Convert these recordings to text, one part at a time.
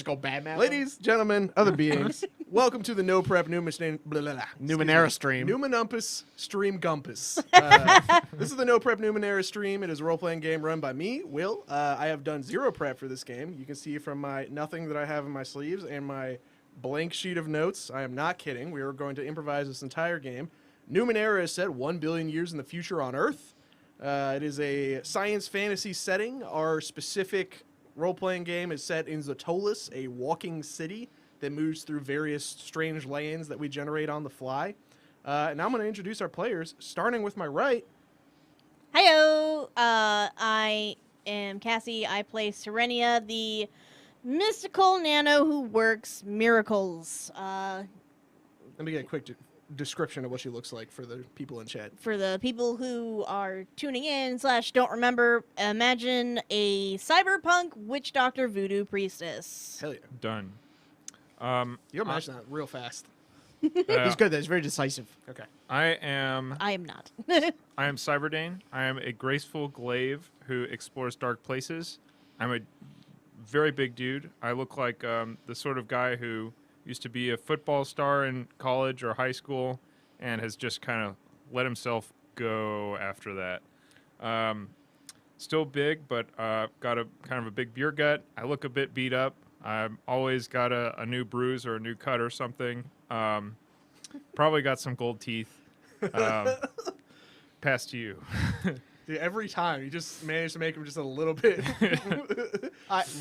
just go Batman. Ladies, gentlemen, other beings, welcome to the No Prep Numenera stream. Numenumpus Stream Gumpus. This is the No Prep Numenera stream. It is a role-playing game run by me, Will. I have done zero prep for this game. You can see from my nothing that I have in my sleeves and my blank sheet of notes. I am not kidding. We are going to improvise this entire game. Numenera is set 1 billion years in the future on Earth. It is a science fantasy setting. Our specific role-playing game is set in Zatolis, a walking city that moves through various strange lands that we generate on the fly. And I'm going to introduce our players, starting with my right. Heyo! I am Cassie. I play Serenia, the mystical nano who works miracles. Let me get a quick description of what she looks like for the people in chat. For the people who are tuning in / don't remember, imagine a cyberpunk witch doctor voodoo priestess. Hell yeah. Done. You imagine that real fast. He's good. That's very decisive. Okay. I am not. I am Cyberdane. I am a graceful glaive who explores dark places. I'm a very big dude. I look like the sort of guy who used to be a football star in college or high school and has just kind of let himself go after that. Still big, but got a kind of a big beer gut. I look a bit beat up. I've always got a new bruise or a new cut or something. Probably got some gold teeth. Pass to you. Dude, every time you just manage to make him just a little bit,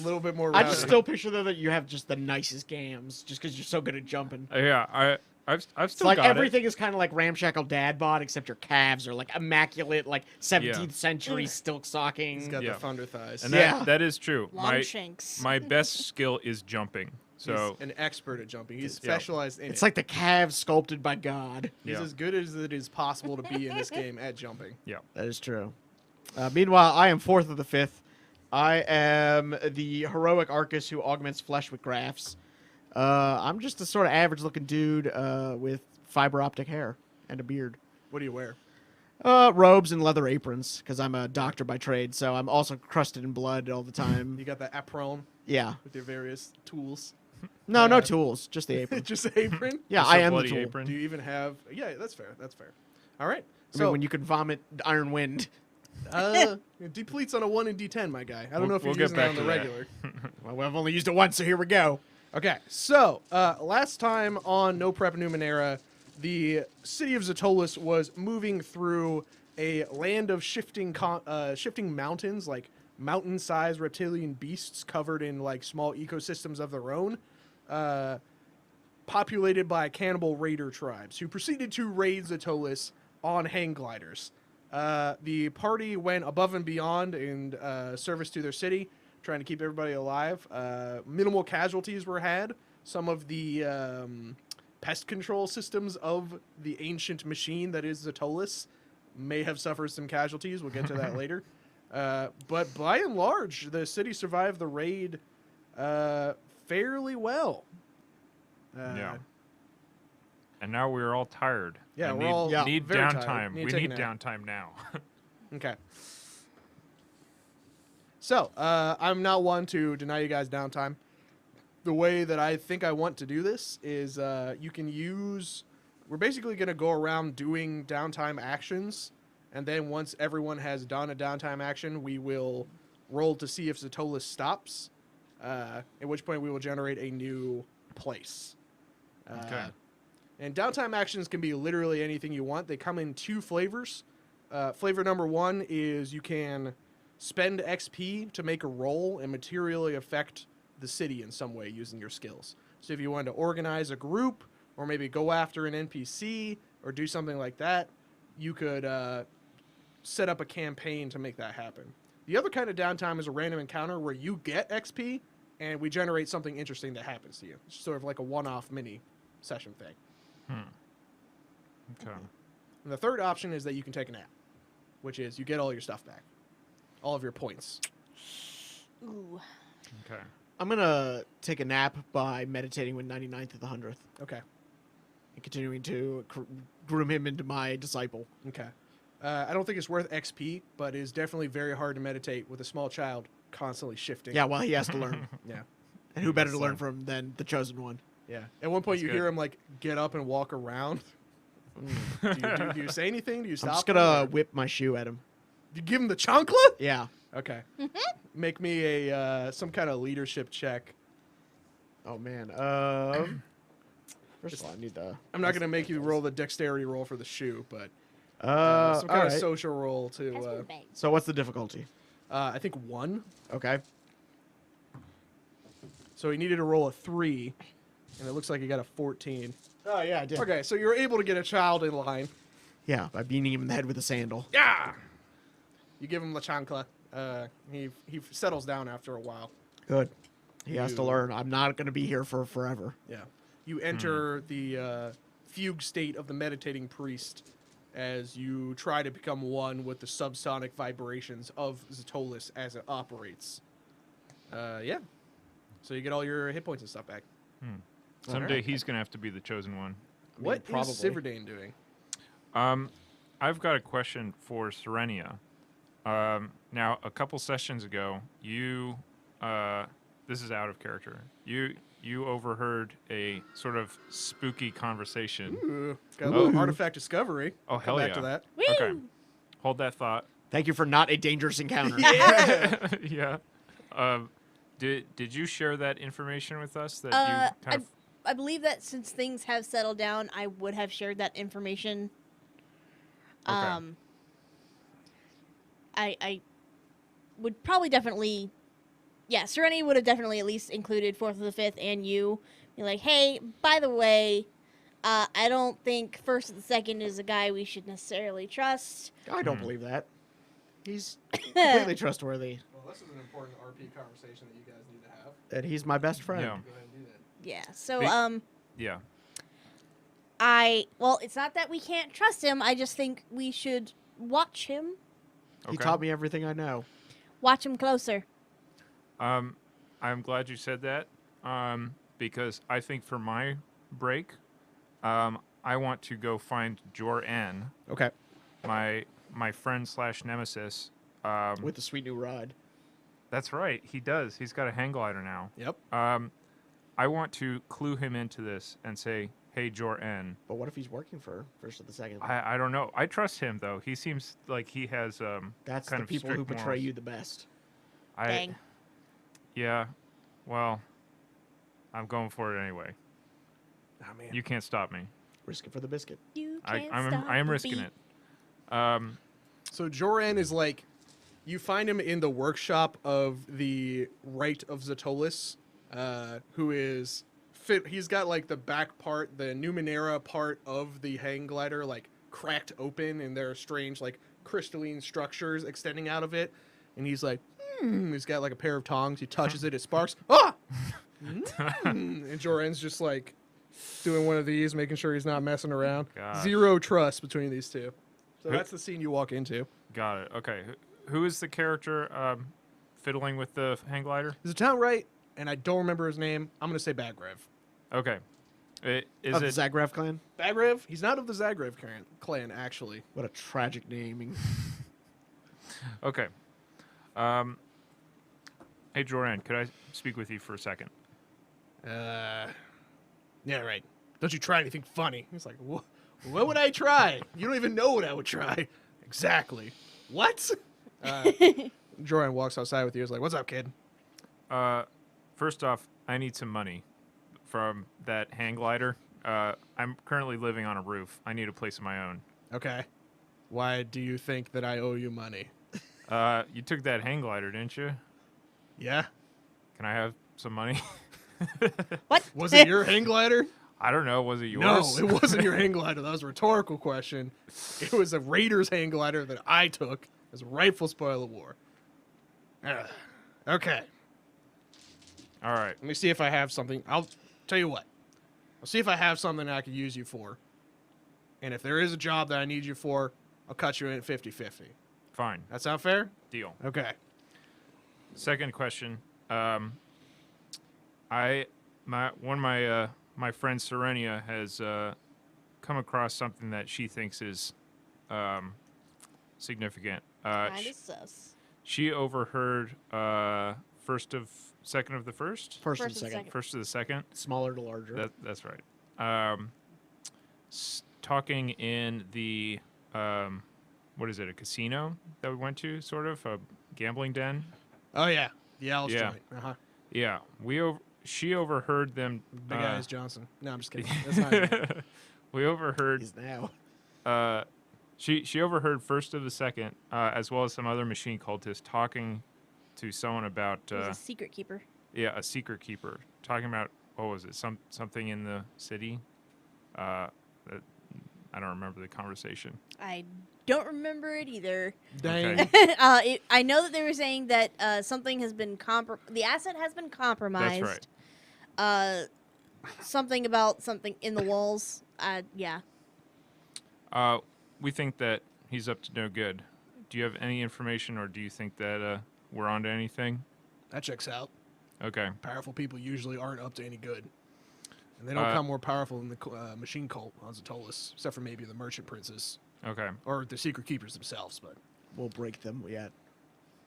little bit more. I rounded. just still picture though that you have just the nicest gams, just because you're so good at jumping. Yeah, I've It's still like got everything is kind of like ramshackle dad bod, except your calves are like immaculate, like 17th century silk He's stockings. got Yeah. the thunder thighs. And Yeah. that is true. Long shanks. My best skill is jumping. So He's an expert at jumping. He's specialized in It's it. like the calves sculpted by God. He's Yeah. as good as it is possible to be in this game at jumping. yeah. That is true. Meanwhile, I am fourth of the fifth. I am the heroic Arcus who augments flesh with grafts. I'm just a sort of average-looking dude with fiber optic hair and a beard. What do you wear? Robes and leather aprons, because I'm a doctor by trade, so I'm also crusted in blood all the time. You got the apron Yeah. with your various tools. No tools, just the apron. Just the apron? Yeah, Just I a am the bloody tool. apron. Do you even have... Yeah, that's fair. That's fair. All right. I So, mean, when you can vomit iron wind. depletes on a 1 in D10, my guy. I don't know if We'll you're get using that back on the to that. regular. Well, I've only used it once, so here we go. Okay, so last time on No Prep Numenera, the city of Zatolis was moving through a land of shifting mountains, like mountain-sized reptilian beasts covered in like small ecosystems of their own, populated by cannibal raider tribes who proceeded to raid Zatolis on hang gliders. The party went above and beyond in service to their city, trying to keep everybody alive. Minimal casualties were had. Some of the pest control systems of the ancient machine that is Zatolis may have suffered some casualties. We'll get to that later. But by and large, the city survived the raid fairly well. Yeah. And now we're all tired. Yeah, and we're all need very tired. downtime. Need to We take a need nap. downtime now. Okay. So, I'm not one to deny you guys downtime. The way that I think I want to do this is you can use... We're basically going to go around doing downtime actions, and then once everyone has done a downtime action, we will roll to see if Zatolis stops, at which point we will generate a new place. Okay. And downtime actions can be literally anything you want. They come in 2 flavors. Flavor number 1 is you can spend XP to make a roll and materially affect the city in some way using your skills. So if you wanted to organize a group or maybe go after an NPC or do something like that, you could set up a campaign to make that happen. The other kind of downtime is a random encounter where you get XP and we generate something interesting that happens to you. It's sort of like a one-off mini session thing. Okay. And the third option is that you can take a nap, which is you get all your stuff back. All of your points. Ooh. Okay. I'm going to take a nap by meditating with 99th of the 100th Okay. and continuing to groom him into my disciple. Okay. I don't think it's worth XP, but it is definitely very hard to meditate with a small child constantly shifting. Yeah, well, he has to learn. Yeah. And who better to Yes, learn from than the chosen one? Yeah. At one point, That's you good. hear him like get up and walk around. Do you say anything? Do you stop? I'm just him, gonna or- whip my shoe at him. You give him the chancla? Yeah. Okay. Make me a some kind of leadership check. Oh man. First of all, I need the. I'm not gonna make you roll the dexterity roll for the shoe, but some all kind of right. social roll to. Pass me the bag. So what's the difficulty? I think 1. Okay. So he needed to roll a 3, and it looks like he got a 14. Oh yeah, I did. Okay, so you're able to get a child in line. Yeah, by beating him in the head with a sandal. Yeah. You give him the chancla. He settles down after a while. Good. He has to You- learn. I'm not gonna be here for forever. Yeah. You enter the fugue state of the meditating priest as you try to become one with the subsonic vibrations of Zatolis as it operates. Yeah. So you get all your hit points and stuff back. Someday Alright. he's gonna have to be the chosen one. What is probably. Siverdane doing? I've got a question for Serenia. Now, a couple sessions ago, you, this is out of character. You overheard a sort of spooky conversation. Ooh, got a little artifact discovery. Oh, hell Come yeah! back to that. Woo! Okay, hold that thought. Thank you for not a dangerous encounter. Yeah. Did you share that information with us? That Uh, you kind of I believe that since things have settled down, I would have shared that information. Okay. I would probably definitely, yeah, Serenity would have definitely at least included 4th of the 5th and you. Be like, hey, by the way, I don't think 1st of the 2nd is a guy we should necessarily trust. I don't believe that. He's completely trustworthy, Well, this is an important RP conversation that you guys need to have. and he's my best friend. Yeah. Go ahead and do that. Yeah, so, Be- yeah. well, it's not that we can't trust him. I just think we should watch him. He Okay. taught me everything I know. Watch him closer. I'm glad you said that because I think for my break, I want to go find Jor-En, Okay. my friend / nemesis. With the sweet new ride. That's right, he does. He's got a hang glider now. Yep. I want to clue him into this and say, "Hey, Jor-En." But what if he's working for 1st of the 2nd? I don't know. I trust him though. He seems like he has That's kind the of people who strict portray morals. you the best. Dang. Yeah. Well, I'm going for it anyway. Oh, man. You can't stop me. Risk it for the biscuit. You I can't am stop the risking beat. it. So Joran is like, you find him in the workshop of the Rite of Zatolis, who is fit. He's got like the back part, the Numenera part of the hang glider, like cracked open, and there are strange like crystalline structures extending out of it. And he's like, he's got like a pair of tongs. He touches it, it sparks. Ah! And Joran's just like doing one of these, making sure he's not messing around. Gosh. Zero trust between these two. So Who- that's the scene you walk into. Got it. Okay. Who is the character fiddling with the hang glider? Is it town right? And I don't remember his name. I'm gonna say Bagrev. Okay. Is Of it the Zagrav clan? Bagrev? He's not of the Zagrev clan, actually. What a tragic naming. okay? Hey, Joran, could I speak with you for a second? Yeah, right. Don't you try anything funny. He's like, what would I try? You don't even know what I would try. Exactly. What? Joran walks outside with you. He's like, what's up, kid? First off, I need some money from that hang glider. I'm currently living on a roof. I need a place of my own. Okay. Why do you think that I owe you money? You took that hang glider, didn't you? Yeah? Can I have some money? What? Was it your hang glider? I don't know. Was it No, yours? it wasn't your hang glider. That was a rhetorical question. It was a Raiders hang glider that I took as a rightful spoil of war. Okay. All right. Let me see if I have something. I'll tell you what. I'll see if I have something I could use you for. And if there is a job that I need you for, I'll cut you in at 50-50. Fine. That sound fair? Deal. Okay. Second question. My friend Serenia has come across something that she thinks is significant. Kinda sus. She overheard 1st of second of the first. First and First and second. second. First to the second. Smaller to larger. That's right. Talking in the what is it? A casino that we went to, sort of a gambling den. Oh yeah, the Alice Yeah. joint. Uh-huh. Yeah, she overheard them. Big Eyes Johnson. No, I'm just kidding. That's not his name. We overheard. He's now. She overheard first of the second, as well as some other machine cultists talking to someone about He's a secret keeper. a secret keeper, talking about what was it, something in the city. That, I don't remember the conversation. I don't remember it either. Dang. Okay. I know that they were saying that something has been the asset has been compromised. That's right. Something about something in the walls. Yeah. We think that he's up to no good. Do you have any information, or do you think that we're onto anything? That checks out. Okay. Powerful people usually aren't up to any good. And they don't come more powerful than the machine cult on Zatolis, except for maybe the merchant princes. Okay. Or the secret keepers themselves, but... We'll break them. Yeah.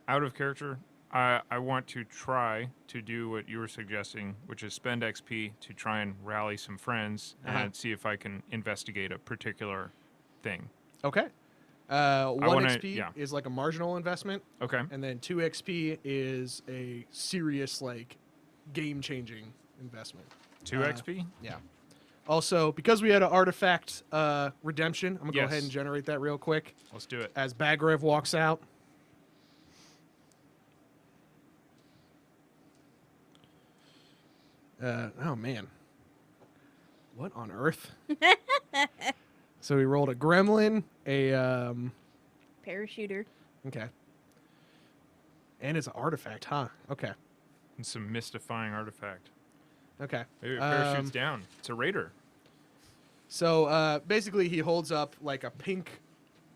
Out of character, I want to try to do what you were suggesting, which is spend XP to try and rally some friends and see if I can investigate a particular thing. Okay. 1 XP is like a marginal investment, Okay. and then 2 XP is a serious, like, game-changing investment. 2 XP? Yeah. Also, because we had an artifact redemption, I'm going to Yes. go ahead and generate that real quick. Let's do it. As Bagrev walks out. Oh, man. What on earth? So we rolled a gremlin, a... Parachuter. Okay. And it's an artifact, huh? Okay. And some mystifying artifact. Okay. Maybe it parachutes down. It's a raider. So basically, he holds up like a pink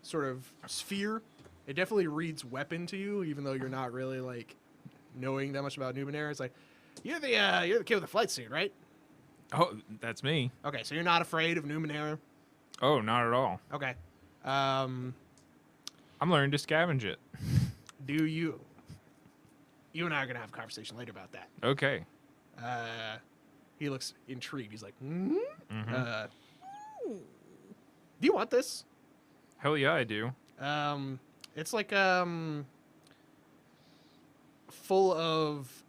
sort of sphere. It definitely reads weapon to you, even though you're not really like knowing that much about Numenera. It's like you're the kid with the flight suit, right? Oh, that's me. Okay, so you're not afraid of Numenera. Oh, not at all. Okay. I'm learning to scavenge it. Do you? You and I are gonna have a conversation later about that. Okay. He looks intrigued. He's like, Mhm. do you want this? Hell yeah, I do. It's like full of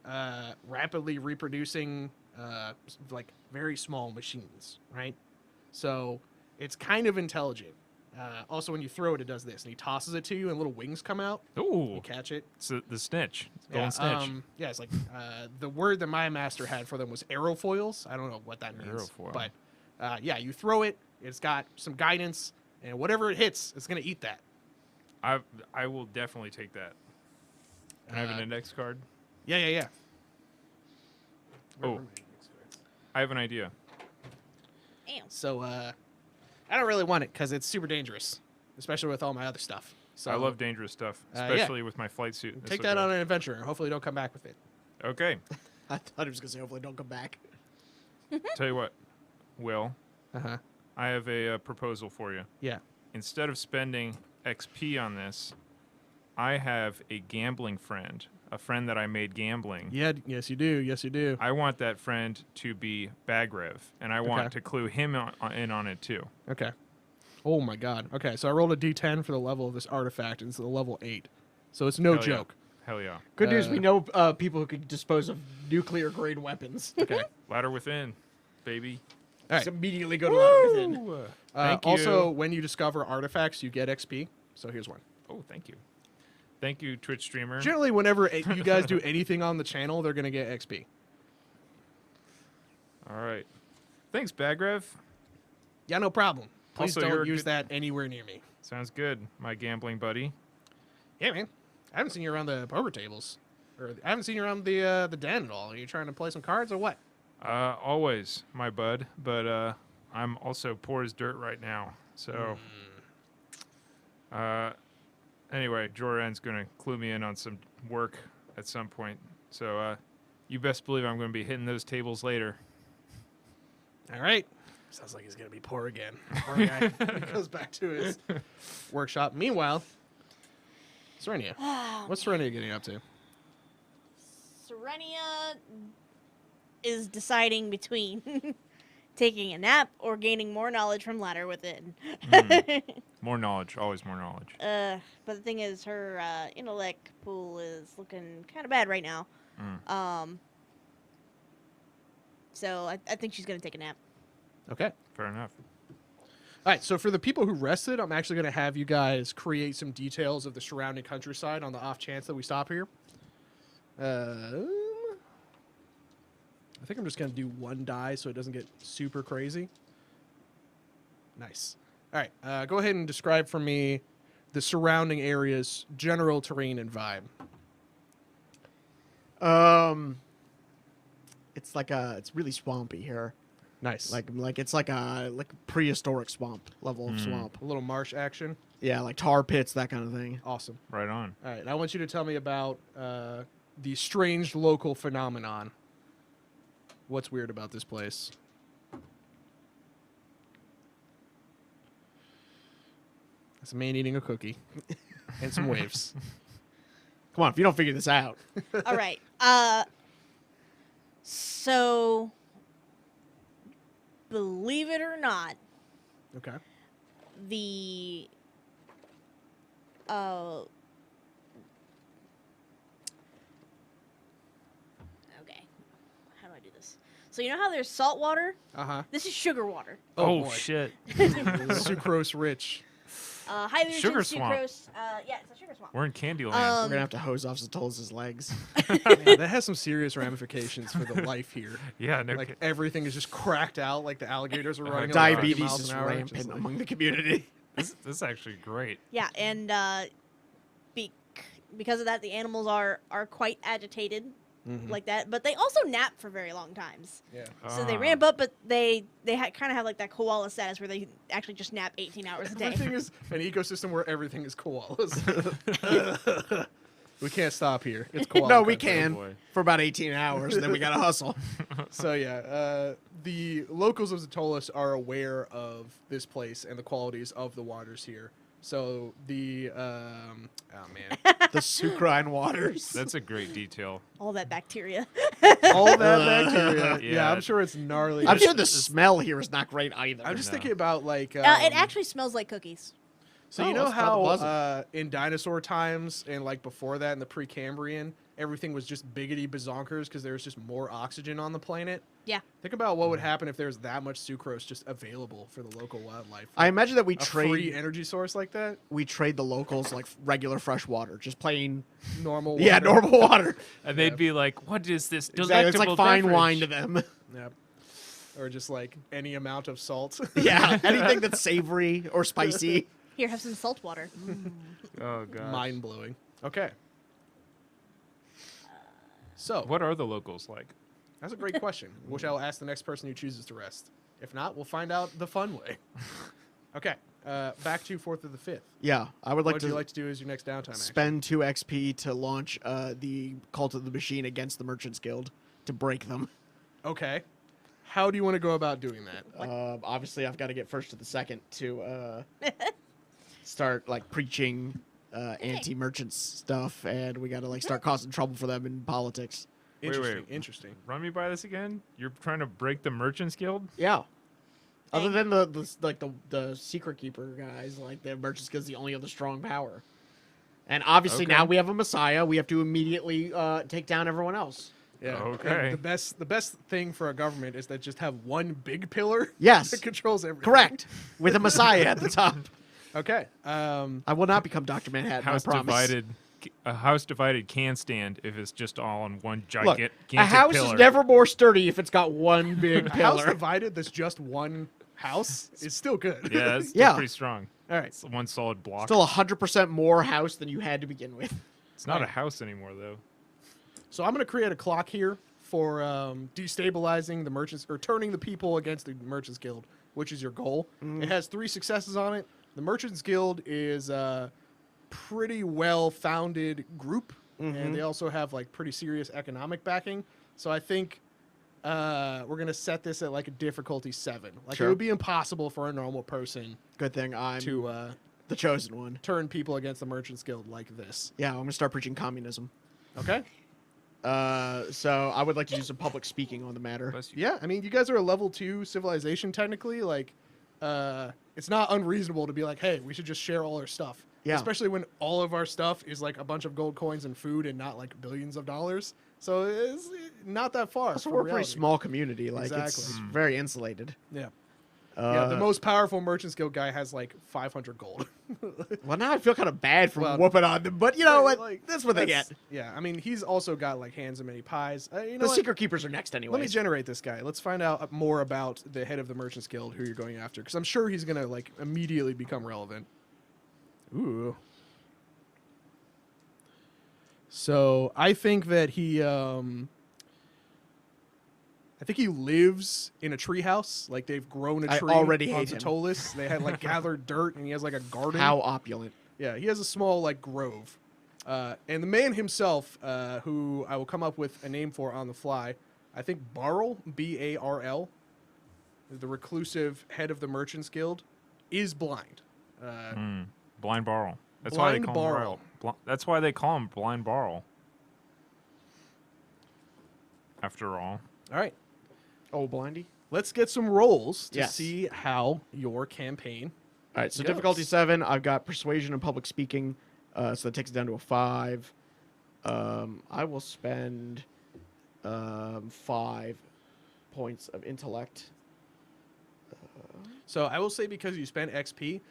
rapidly reproducing like very small machines, right? So it's kind of intelligent. Also, when you throw it, it does this, and he tosses it to you, and little wings come out. Ooh. You catch it. It's the snitch. It's golden snitch. Yeah, it's like the word that my master had for them was aerofoils. I don't know what that means. Aerofoil. But yeah, you throw it. It's got some guidance, and whatever it hits, it's gonna eat that. I will definitely take that. Can I have an index card? Yeah. Oh. I have an idea. Damn. So I don't really want it because it's super dangerous, especially with all my other stuff. So I love dangerous stuff, yeah. especially with my flight suit. This take will that go. on an adventure, and hopefully don't come back with it. Okay. I thought he was gonna say, hopefully, don't come back. Tell you what, Will, Uh-huh. I have a proposal for you. Yeah. Instead of spending XP on this, I have a gambling friend, a friend that I made gambling. Yeah. Yes, you do. Yes, you do. I want that friend to be Bagrev, and I want Okay. to clue him in on it too. Okay. Oh my God. Okay, so I rolled a D10 for the level of this artifact, and it's a level 8. So it's no Hell yeah. joke. Hell yeah. Good news, we know people who can dispose of nuclear grade weapons. Okay. Ladder within, baby. All Just right. immediately go to ladder within. Woo! Thank you. Also, when you discover artifacts, you get XP. So here's one. Oh, thank you. Thank you, Twitch streamer. Generally, whenever you guys do anything on the channel, they're gonna get XP. All right. Thanks, Bagrev. Yeah, no problem. Please Also, you're don't a use good- that anywhere near me. Sounds good, my gambling buddy. Yeah, man. I haven't seen you around the poker tables, or I haven't seen you around the den at all. Are you trying to play some cards or what? Always, my bud. But I'm also poor as dirt right now. So, anyway, Joran's gonna clue me in on some work at some point. So, you best believe I'm gonna be hitting those tables later. All right. Sounds like he's gonna be poor again. Poor guy. He goes back to his workshop. Meanwhile, Serenia. What's Serenia getting up to? Serenia is deciding between taking a nap or gaining more knowledge from Ladder Within. More knowledge, always more knowledge. But the thing is, her intellect pool is looking kind of bad right now. So I think she's gonna take a nap. Okay. Fair enough. All right, so for the people who rested, I'm actually going to have you guys create some details of the surrounding countryside on the off chance that we stop here. I think I'm just going to do one die so it doesn't get super crazy. Nice. All right, go ahead and describe for me the surrounding area's general terrain and vibe. It's really swampy here. Nice. Like it's like a prehistoric swamp level of swamp. A little marsh action. Yeah, like tar pits, that kind of thing. Awesome. Right on. All right, I want you to tell me about the strange local phenomenon. What's weird about this place? It's a man eating a cookie and some waves. Come on, if you don't figure this out. All right. So, believe it or not, Okay. the okay, how do I do this? So you know how there's salt water? Uh-huh. This is sugar water. Oh, boy. shit. Sucrose rich. Highly rich Sugar in swamp. sucrose. Yeah, it's a sugar swamp. We're in Candyland. We're gonna have to hose off Satolus's legs. Man, that has some serious ramifications for the life here. yeah, no. Like everything is just cracked out, like the alligators are running. at, like, 50 Diabetes miles is an hour, rampant just like- among the community. This is actually great. Yeah, and because of that, the animals are quite agitated like that. But they also nap for very long times. Yeah. So they Ah. ramp up, but they kind of have like that koala status where they actually just nap 18 hours a day. Everything is an ecosystem where everything is koalas. We can't stop here. It's koala. No, we country. can boy. for about 18 hours, and then we gotta hustle. So yeah, the locals of Zatolis are aware of this place and the qualities of the waters here. So the oh man, The Sucrine waters. That's a great detail. All that bacteria. all that bacteria. Yeah, Yeah. I'm sure it's gnarly. I'm sure the smell here is not great either. I'm just No. thinking about like It actually smells like cookies. So Oh, you know that's probably how pleasant. in dinosaur times and like before that in the Precambrian, everything was just biggity bazonkers because there was just more oxygen on the planet. Yeah. Think about what would happen if there was that much sucrose just available for the local wildlife. I imagine that we a free trade energy source like that, the locals like regular fresh water, just plain normal. yeah water. normal water. And they'd be like, "What is this Exactly. It's like delectable fine beverage?" wine to them. Yep. Or just like any amount of salt. Yeah, anything that's savory or spicy. Here, have some salt water. Oh god. Mind blowing. Okay. So What are the locals like? that's a great question, which I'll ask the next person who chooses to rest. If not, we'll find out the fun way. Okay. Back to 4th of the 5th. Yeah, I would like What would to you like to do as your next downtime action? spend 2 XP to launch the Cult of the Machine against the Merchants Guild to break them. Okay. How do you want to go about doing that? Obviously, I've got to get first to the second to start like preaching anti-merchants stuff, and we got to like start causing trouble for them in politics. Interesting. wait. Interesting. Run me by this again? You're trying to break the Merchants Guild? Yeah. Other Dang. than the secret keeper guys, like the Merchants Guild's the only other strong power. And obviously Okay. now we have a Messiah. We have to immediately take down everyone else. Yeah. Okay. And the best thing for a government is that just have one big pillar Yes. that controls everything. Correct. With a Messiah at the top. Okay. I will not become Dr. Manhattan, House I promise. divided. A house divided can stand if it's just all on one Look, gigantic a house pillar. is never more sturdy if it's got one big A house pillar. divided that's just one house is still good. Yeah, it's Yeah. pretty strong. All right. It's one solid block. Still 100% more house than you had to begin with. It's not a house anymore, though. So I'm going to create a clock here for destabilizing the merchants or turning the people against the Merchants Guild, which is your goal. It has 3 successes on it. The Merchants Guild is a pretty well-founded group, and they also have like pretty serious economic backing. So I think we're going to set this at like a difficulty 7. Like Sure. it would be impossible for a normal person Good thing I'm to the chosen one. turn people against the Merchants Guild like this. Yeah, I'm going to start preaching communism. Okay. So I would like to do some public speaking on the matter. Bless you. Yeah, I mean, you guys are a level 2 civilization technically. Like, it's not unreasonable to be like, hey, we should just share all our stuff. Yeah. Especially when all of our stuff is like a bunch of gold coins and food and not like billions of dollars. So it's not that far. So from we're a pretty reality. small community. Like it's Exactly. very insulated. Yeah. Yeah, the Uh, most powerful Merchants Guild guy has like 500 gold. Well, now I feel kind of bad for Well, whooping on them, but you know what? Like, That's what they get. Yeah, I mean, he's also got like hands and many pies. You know The what? secret keepers are next anyway. Let me generate this guy. Let's find out more about the head of the Merchants Guild who you're going after, because I'm sure he's gonna like immediately become relevant. Ooh. So I think that he lives in a treehouse. Like they've grown a I tree already on hate him. Zatolis. They had like gathered dirt, and he has like a garden. How opulent. Yeah, he has a small like grove. And the man himself, who I will come up with a name for on the fly, I think Barl, Barl, the reclusive head of the Merchants Guild, is blind. Blind Barl. That's Blind why they call Barl. him That's why they call him Blind Barl. After all. All right, Oh, blindy. let's get some rolls to Yes. see how your campaign. All right, so Goes. difficulty 7. I've got persuasion and public speaking, so that takes it down to a 5. I will spend 5 points of intellect. So I will say, because you spent XP,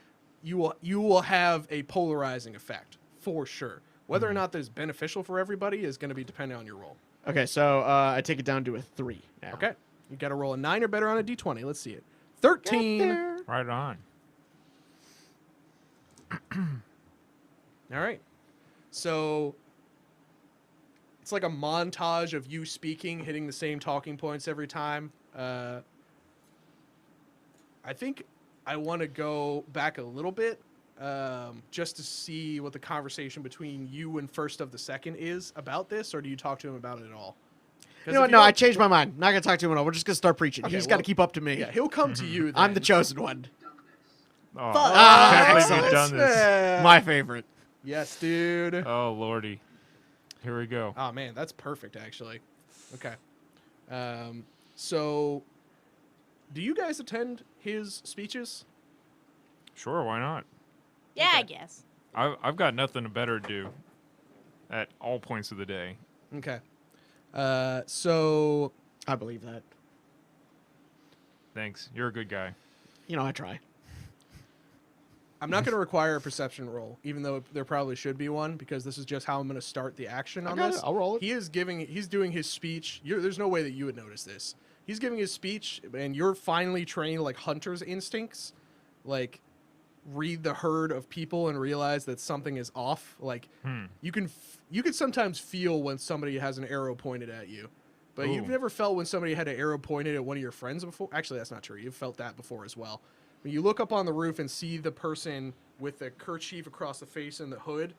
you will have a polarizing effect for sure. Whether or not that's beneficial for everybody is going to be dependent on your roll. Okay, so I take it down to a 3 now. Okay. You got to roll a 9 or better on a d20. Let's see it. 13. Right on. All right. So it's like a montage of you speaking, hitting the same talking points every time. I think I want to go back a little bit just to see what the conversation between you and First of the Second is about this, or do you talk to him about it at all? 'Cause You know if what? No, don't- I changed my mind. Not going to talk to him at all. We're just going to start preaching. Okay, He's got to well- keep up to me. Yeah, he'll come to you. I'm the then. chosen one. Oh, Fuck. can't believe excellent. you've done this. Yeah. My favorite. Yes, dude. Oh, lordy. Here we go. Oh man, that's perfect actually. Okay. So do you guys attend his speeches? Sure, why not? Yeah, I Okay. guess. I've got nothing better to do at all points of the day. Okay. So I believe that. Thanks. You're a good guy. You know, I try. I'm not going to require a perception roll, even though there probably should be one, because this is just how I'm going to start the action on got this. it. I'll roll it. He's doing his speech. There's no way that you would notice this. He's giving his speech, and you're finally trained like hunter's instincts, like read the herd of people and realize that something is off. Like you can sometimes feel when somebody has an arrow pointed at you, but you've Ooh. never felt when somebody had an arrow pointed at one of your friends before. Actually, that's not true. You've felt that before as well. When you look up on the roof and see the person with the kerchief across the face and the hood,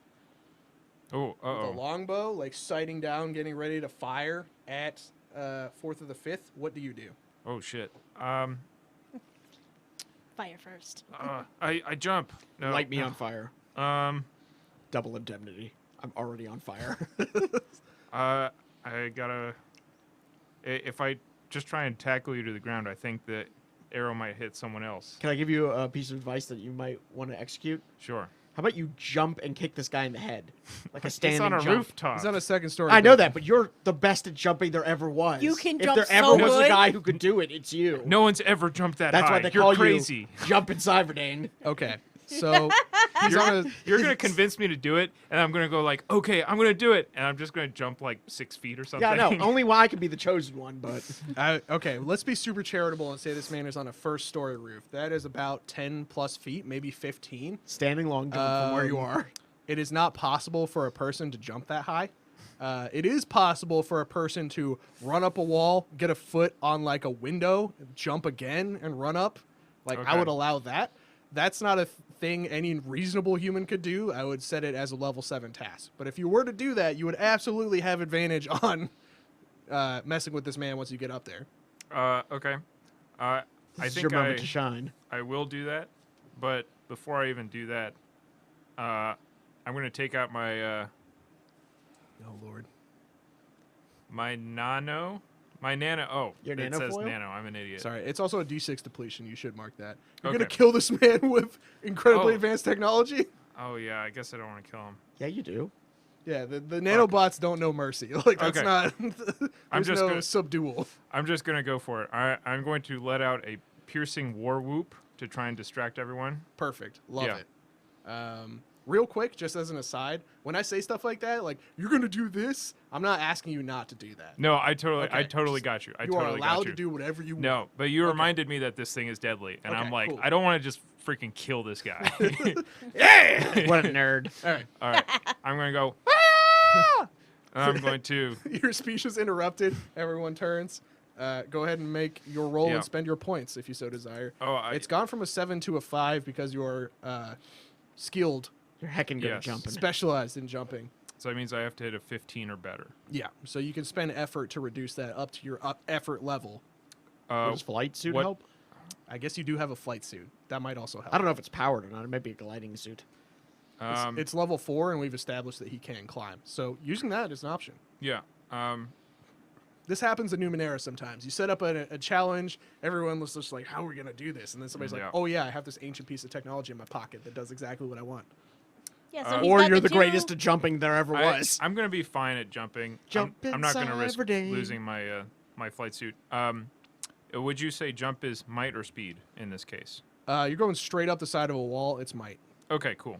Oh, with a uh-oh. longbow, like sighting down, getting ready to fire at Fourth of the Fifth, what do you do? Oh, shit. Fire first. I jump. No. Light me on fire. Um, Double indemnity. I'm already on fire. I gotta... If I just try and tackle you to the ground, I think that arrow might hit someone else. Can I give you a piece of advice that you might want to execute? Sure. How about you jump and kick this guy in the head? Like a standing It's on a jump. rooftop. He's on a second story. I know building. that, but you're the best at jumping there ever was. You can if jump there ever so was a good. guy who could do it, it's you. No one's ever jumped that That's high. why they You're call crazy. you Jump in Cyberdane. Okay, so he's on a. You're gonna convince me to do it, and I'm gonna go like, okay, I'm gonna do it, and I'm just gonna jump like 6 feet or something. Yeah, no. Only I could be the chosen one, but Okay, let's be super charitable and say this man is on a first story roof. That is about 10 plus feet, maybe 15. standing long jump from where you are. It is not possible for a person to jump that high. It is possible for a person to run up a wall, get a foot on like a window, jump again, and run up. Like I Okay. would allow that. That's not a thing any reasonable human could do. I would set it as a level 7 task. But if you were to do that, you would absolutely have advantage on messing with this man once you get up there. Okay. I This is think your moment to shine. I will do that, but before I even do that, I'm gonna take out my Oh Lord. My nano. Oh, Your it says nanofoil? nano. I'm an idiot. Sorry, it's also a D6 depletion. You should mark that. You're Okay. gonna kill this man with incredibly Oh. advanced technology. Oh yeah, I guess I don't want to kill him. Yeah, you do. Yeah, the nanobots don't know mercy. Like that's Okay. not. I'm There's just no gonna- subdual. I'm just gonna go for it. I'm going to let out a piercing war whoop to try and distract everyone. Perfect. Love Yeah. it. Real quick, just as an aside, when I say stuff like that, like you're gonna do this, I'm not asking you not to do that. No, I totally Okay. got you. I You totally are allowed got you. to do whatever you No, want. but you Okay. reminded me that this thing is deadly, and I'm Okay, like, cool. I don't want to just freaking kill this guy. Yeah. What a nerd. All right. All right, I'm gonna go. "Ah!" And I'm going to. Your speech is interrupted. Everyone turns. Go ahead and make your roll Yeah. and spend your points if you so desire. Oh, It's gone from a 7 to a 5 because you're skilled, You're heckin' good at Yes. jumping. specialized in jumping. so that means I have to hit a 15 or better. Yeah, so you can spend effort to reduce that up to your effort level. Does flight suit what- help? I guess you do have a flight suit. That might also help. I don't know if it's powered or not. It might be a gliding suit. It's level 4, and we've established that he can climb. So using that is an option. Yeah. This happens in Numenera sometimes. You set up a challenge, everyone was just like, how are we going to do this? And then somebody's Yeah. like, oh yeah, I have this ancient piece of technology in my pocket that does exactly what I want. Yeah, so he's Or got you're the two- greatest at jumping there ever was. I'm gonna be fine at jumping. Jump I'm not gonna inside risk every day. losing my my flight suit. Would you say jump is might or speed in this case? You're going straight up the side of a wall. It's might. Okay, cool.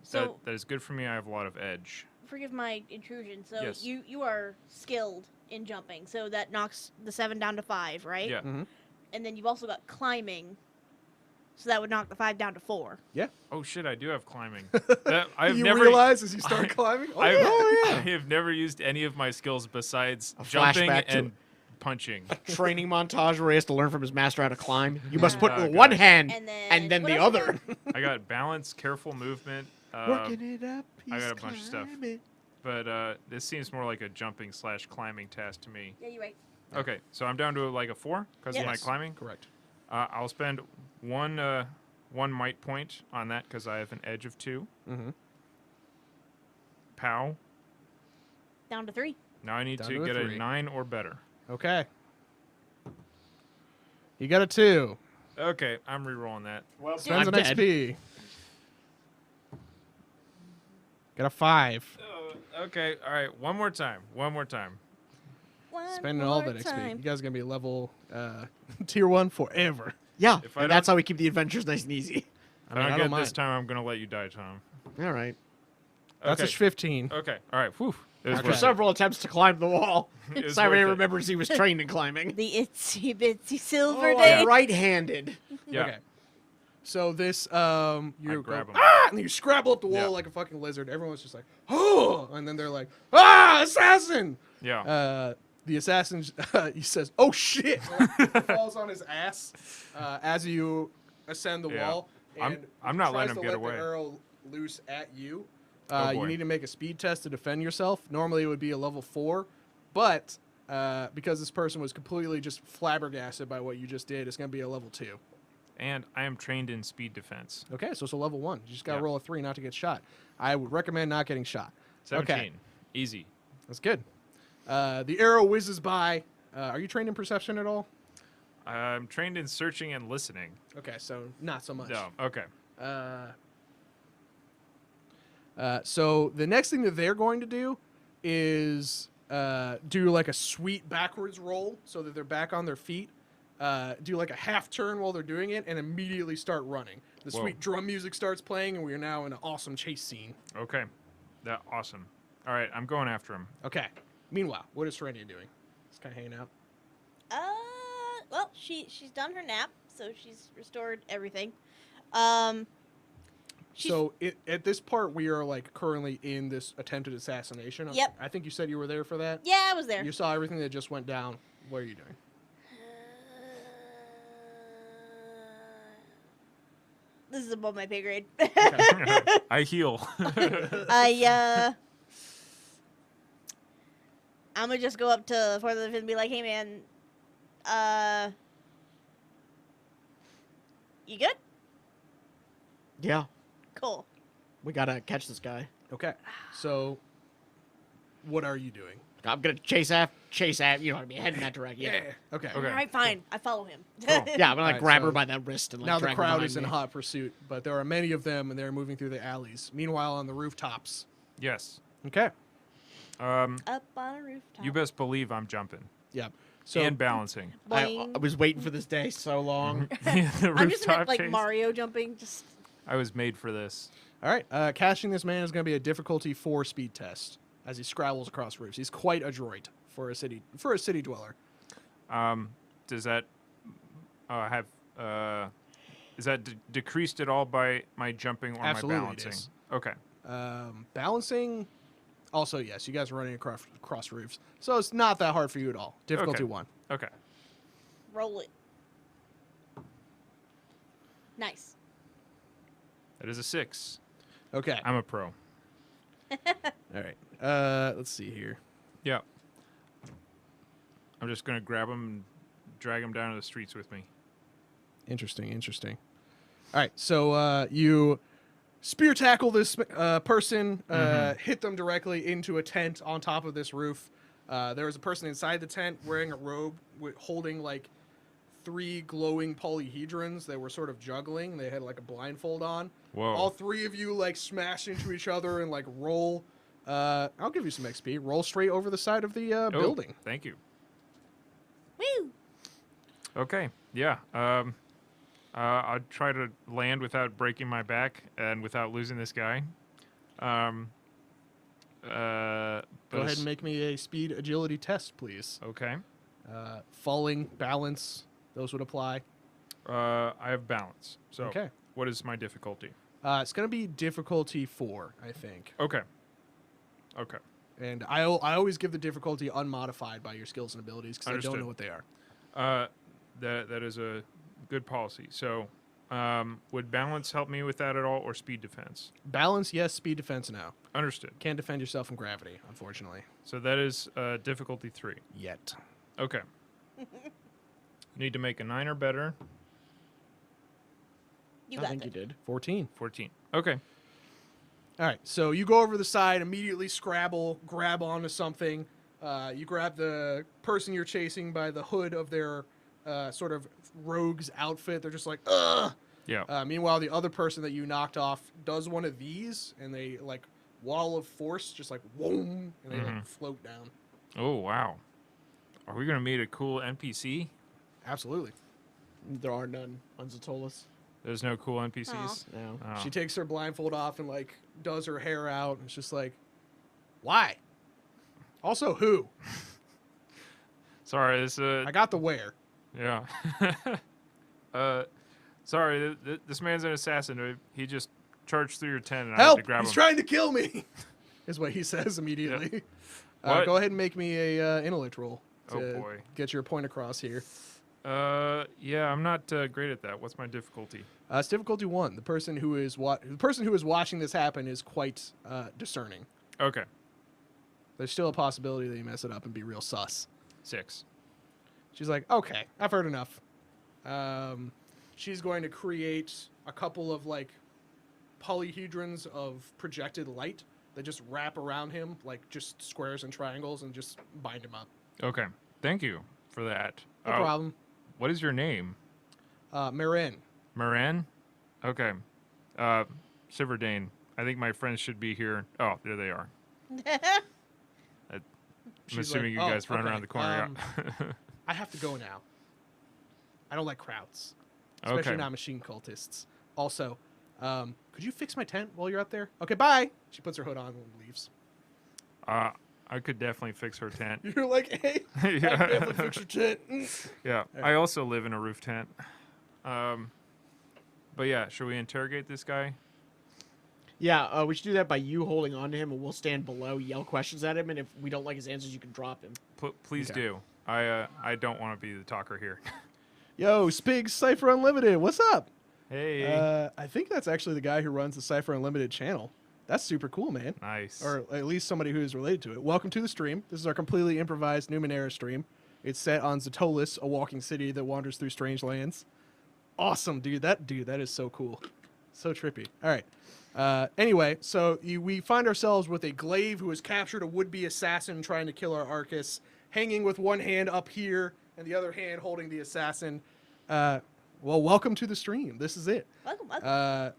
So- that is good for me. I have a lot of edge. Forgive my intrusion. So Yes. you are skilled in jumping, so that knocks the 7 down to 5, right? Yeah. Mm-hmm. And then you've also got climbing, so that would knock the 5 down to 4. Yeah. Oh shit! I do have climbing. I've You never realize as you start climbing? Oh, I've, yeah. I have never used any of my skills besides A jumping flashback to- and punching. Training montage where he has to learn from his master how to climb. You must put Oh, one God. hand And then the what else other. I got balance, careful movement. Working it up. I got he's a bunch of stuff. climbing. But this seems more like a jumping / climbing task to me. Yeah, you're right. Okay, so I'm down to like a 4 because of my Yes. climbing. Correct. I'll spend one might point on that because I have an edge of 2. Mm-hmm. Pow. Down to 3. Now I need Down to to a get 3. a 9 or better. Okay. You got a 2. Okay, I'm re-rolling that. Well, Spends I'm an dead. XP. Got a 5. Okay, all right. One more time. One Spending all more that XP. time. You guys are going to be level tier 1 forever. Yeah, If I and that's don't- how we keep the adventures nice and easy. If I don't I get don't it mind. this time, I'm gonna let you die, Tom. All right. That's a Okay. 15. Okay. All right. Whew. It was After worth it. several attempts to climb the wall, It was Simon worth it. remembers he was trained in climbing. The itsy bitsy silver Oh, day. I'm right-handed. Yeah. Okay. So this, you go, grab 'em. ah, and you scrabble up the wall Yeah. like a fucking lizard. Everyone's just like, oh, and then they're like, ah, assassin! Yeah. The assassin, he says, oh shit, falls on his ass as you ascend the Yeah. wall. And I'm not tries letting him to get let away. the arrow loose at you. Oh, You boy. need to make a speed test to defend yourself. Normally it would be a level 4, but because this person was completely just flabbergasted by what you just did, it's going to be a level 2. And I am trained in speed defense. Okay, so it's a level 1. You just got to Yeah. roll a 3 not to get shot. I would recommend not getting shot. 17. Okay, Easy. that's good. The arrow whizzes by. Are you trained in perception at all? I'm trained in searching and listening. Okay, so not so much. No. Okay. So the next thing that they're going to do is do like a sweet backwards roll so that they're back on their feet. Do like a half turn while they're doing it and immediately start running. The Whoa. sweet drum music starts playing and we are now in an awesome chase scene. Okay. That awesome. All right. I'm going after him. Okay. Meanwhile, what is Serenia doing? Just kind of hanging out. Well, she's done her nap, so she's restored everything. She's- So at this part, we are like currently in this attempted assassination. Yep. I think you said you were there for that. Yeah, I was there. You saw everything that just went down. What are you doing? This is above my pay grade. I heal. I'm gonna just go up to 4th of the 5th and be like, hey man, you good? Yeah, Cool. we gotta catch this guy. Okay. So, what are you doing? I'm gonna chase after. You know what I mean? Head in that direction. Yeah. Okay. All right, fine. I follow him. Yeah, I'm gonna like Alright, grab her so by that wrist and like Now the drag her crowd behind is in me. hot pursuit, but there are many of them, and they're moving through the alleys. Meanwhile, on the rooftops. Yes. Okay. Up on a rooftop. You best believe I'm jumping Yeah. So and balancing. I Boing. was waiting for this day so long. The I'm just rooftop like chase. Mario jumping. Just I was made for this. all right, catching this man is going to be a difficulty 4 speed test as he scrabbles across roofs. He's quite adroit for a city dweller. Does that have? Is that decreased at all by my jumping or Absolutely my it balancing? is. Okay. Balancing, also yes, you guys are running across roofs, so it's not that hard for you at all. Difficulty Okay. 1. Okay. roll it. Nice. That is a 6. Okay. I'm a pro. All right. Let's see here. Yeah. I'm just gonna grab him and drag him down to the streets with me. Interesting. All right, so you spear tackle this person, hit them directly into a tent on top of this roof. There was a person inside the tent wearing a robe holding like 3 glowing polyhedrons that were sort of juggling. They had like a blindfold on. Whoa. All 3 of you like smash into each other and like roll. I'll give you some XP. Roll straight over the side of the Oh, building. Thank you. Woo! Okay. Yeah. I'll try to land without breaking my back and without losing this guy. Go ahead and make me a speed agility test, please. Okay. Falling, balance, those would apply. I have balance. So Okay. what is my difficulty? It's going to be difficulty 4, I think. Okay. Okay. And I always give the difficulty unmodified by your skills and abilities because I don't Understood. know what they are. That is a good policy. So would balance help me with that at all, or speed defense? Balance, yes. Speed defense, no. Understood. Can't defend yourself from gravity, unfortunately. So that is difficulty 3. Yet. Okay. Need to make a 9 or better. You I got think you it. did. 14. 14. Okay. All right, so you go over the side, immediately scrabble, grab onto something. You grab the person you're chasing by the hood of their sort of rogue's outfit. They're just like, ugh. Yeah. Meanwhile, the other person that you knocked off does one of these, and they like wall of force, just like whoom, and they like float down. Oh wow. Are we gonna meet a cool NPC? Absolutely. There are none on Zatolis. There's no cool NPCs. No. Oh. She takes her blindfold off and like does her hair out. And it's just like, why? Also, who? Sorry, this I got the where. yeah. Sorry, this man's an assassin. He just charged through your tent, and I had Help! to grab He's him. trying to kill me. Is what he says immediately. What? Go ahead and make me a intellect roll Oh, to boy. get your point across here. Yeah, I'm not great at that. What's my difficulty? It's difficulty 1. The person who is watching this happen is quite discerning. Okay, There's still a possibility that you mess it up and be real sus. 6. She's like, okay, I've heard enough. She's going to create a couple of like polyhedrons of projected light that just wrap around him, like just squares and triangles, and just bind him up. Okay, thank you for that. No problem. What is your name? Marin. Moran? Okay. Silverdane. I think my friends should be here. Oh, there they are. I'm She's assuming like, you "Oh, guys run okay, around the corner. Yeah. I have to go now. I don't like crowds, especially Okay. not machine cultists. Also, could you fix my tent while you're up there? Okay, bye. She puts her hood on and leaves. I could definitely fix her tent. You're like, hey, I can Yeah. definitely fix your tent. Yeah. I also live in a roof tent. But yeah, should we interrogate this guy? Yeah, we should do that by you holding on to him, and we'll stand below, yell questions at him, and if we don't like his answers, you can drop him. Please Okay. do. I don't want to be the talker here. Yo, Spigs, Cypher Unlimited, what's up? Hey. I think that's actually the guy who runs the Cypher Unlimited channel. That's super cool, man. Nice. Or at least somebody who is related to it. Welcome to the stream. This is our completely improvised Numenera stream. It's set on Zatolis, a walking city that wanders through strange lands. Awesome, dude. That is so cool. So trippy. All right. Anyway, so we find ourselves with a glaive who has captured a would-be assassin trying to kill our Arcus, hanging with one hand up here and the other hand holding the assassin. Well, welcome to the stream. This is it. Welcome.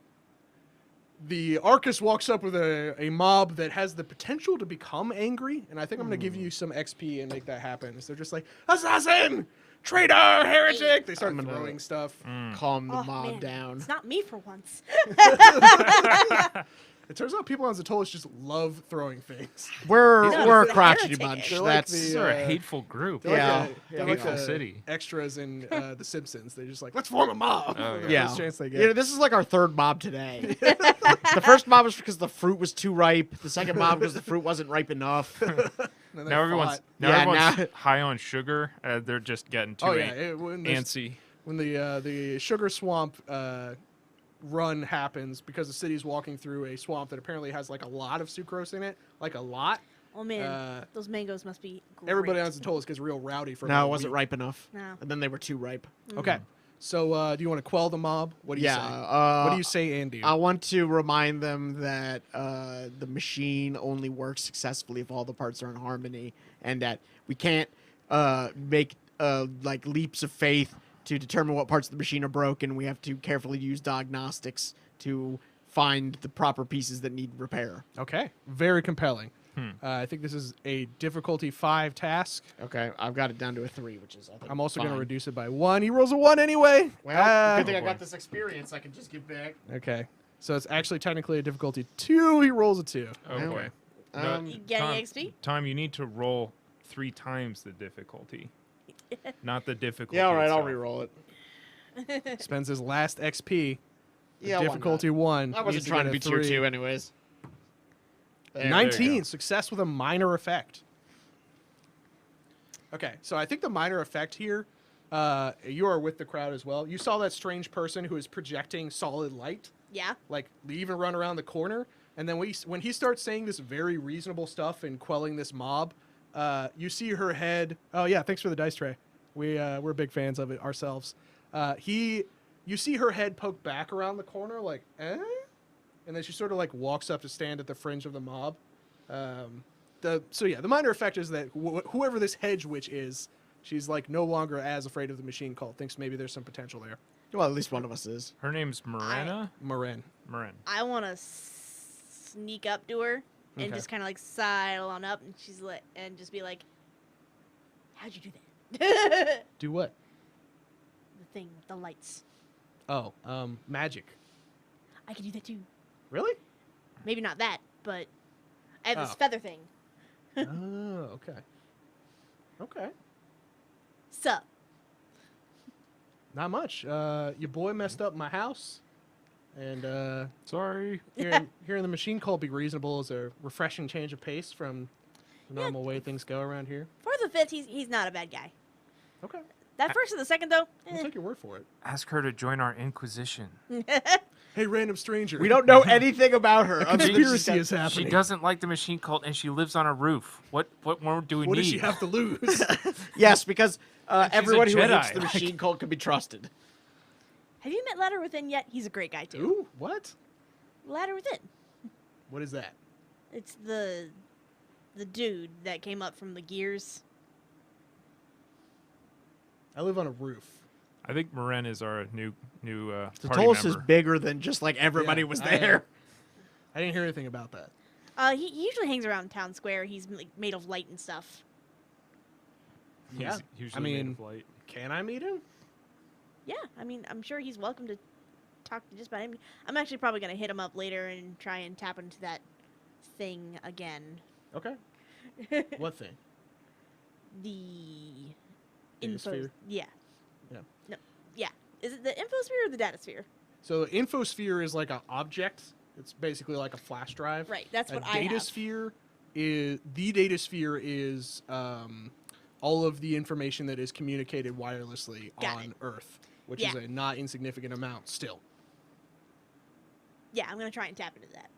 The Arcus walks up with a mob that has the potential to become angry, and I think I'm going to give you some XP and make that happen. So they're just like, assassin! Traitor! Heretic! They start I'm gonna- throwing stuff. Calm the Oh, mob man. down. It's not me for once. It turns out people on Zatolis just love throwing things. We're No, we're a it's a crotchety heretic. bunch. They're like That's the, These are a hateful group. They're Yeah. like Yeah, they're hateful like city. extras in The Simpsons. They're just like, let's form a mob. Oh, The yeah. first chance they get. You know, this is like our third mob today. The first mob was because the fruit was too ripe. The second mob because the fruit wasn't ripe enough. And they Now everyone's fought. Yeah, everyone's high on sugar. They're just getting too Oh yeah, when antsy. the sugar swamp run happens because the city's walking through a swamp that apparently has like a lot of sucrose in it, like a lot. Oh man, Uh, those mangoes must be great. Everybody on Zatolis gets real rowdy for about No, a it wasn't week. ripe enough. No. And then they were too ripe. Okay, so do you want to quell the mob? What do you Yeah. say? What do you say and do? I want to remind them that the machine only works successfully if all the parts are in harmony, and that we can't make like leaps of faith to determine what parts of the machine are broken. We have to carefully use diagnostics to find the proper pieces that need repair. Okay, very compelling. I think this is a difficulty 5 task. Okay, I've got it down to a 3, which is I think I'm also going to fine. reduce it by 1. He rolls a 1 anyway. Well, good thing I boy. got this experience. I can just give back. Okay, so it's actually technically a difficulty 2. He rolls a 2. Oh Well, boy. You get any XP? Tom, you need to roll 3 times the difficulty, not the difficulty. Yeah, all right, I'll itself. re-roll it. Spends his last XP. Yeah, why not? Difficulty 1. I wasn't needs trying to get be a tier 3. 2 anyways. There, 19. Success with a minor effect. Okay, so I think the minor effect here, you are with the crowd as well. You saw that strange person who is projecting solid light, Yeah. like leave and run around the corner. And then when he starts saying this very reasonable stuff and quelling this mob, you see her head. Oh yeah, thanks for the dice tray. We're big fans of it ourselves. You see her head poke back around the corner, like, eh? And then she sort of like walks up to stand at the fringe of the mob. The minor effect is that whoever this hedge witch is, she's like no longer as afraid of the machine cult. Thinks maybe there's some potential there. Well, at least one of us is. Her name's Morena. Marin. Marin. I want to sneak up to her and Okay. just kind of like sidle on up, and she's like, and just be like, "How'd you do that?" Do what? The thing with the lights. Oh, magic. I can do that too. Really? Maybe not that, but I have this Oh. feather thing. Oh, okay. Okay. Sup? Not much. Your boy messed up my house, and Sorry. hearing the machine cult be reasonable is a refreshing change of pace from the normal way things go around here. For the fifth, he's not a bad guy. Okay. That first and the second though, We'll take your word for it. Ask her to join our Inquisition. Hey, random stranger. We don't know anything about her. other than Conspiracy she's got- is happening. She doesn't like the machine cult, and she lives on a roof. What more do we What need? does she have to lose? Yes, because everyone who hates Jedi. the machine cult can be trusted. Have you met Ladder Within yet? He's a great guy too. Ooh, what? Ladder Within. What is that? It's the dude that came up from the gears. I live on a roof. I think Marin is our new The party Tulsa is member. bigger than just like everybody Yeah, was I- there. I didn't hear anything about that. He usually hangs around town square. He's like, made of light and stuff. He's Yeah, usually I made mean- of light. Can I meet him? Yeah, I mean, I'm sure he's welcome to talk to just about him. I'm actually probably gonna hit him up later and try and tap into that thing again. Okay. What thing? The Data info. sphere? Yeah. Yeah. No. Yeah. Is it the infosphere or the data sphere? So infosphere is like an object. It's basically like a flash drive. Right. That's what a I data have. sphere is the data sphere is all of the information that is communicated wirelessly Got on it. Earth, which is Yeah. a not insignificant amount still. Yeah, I'm gonna try and tap into that.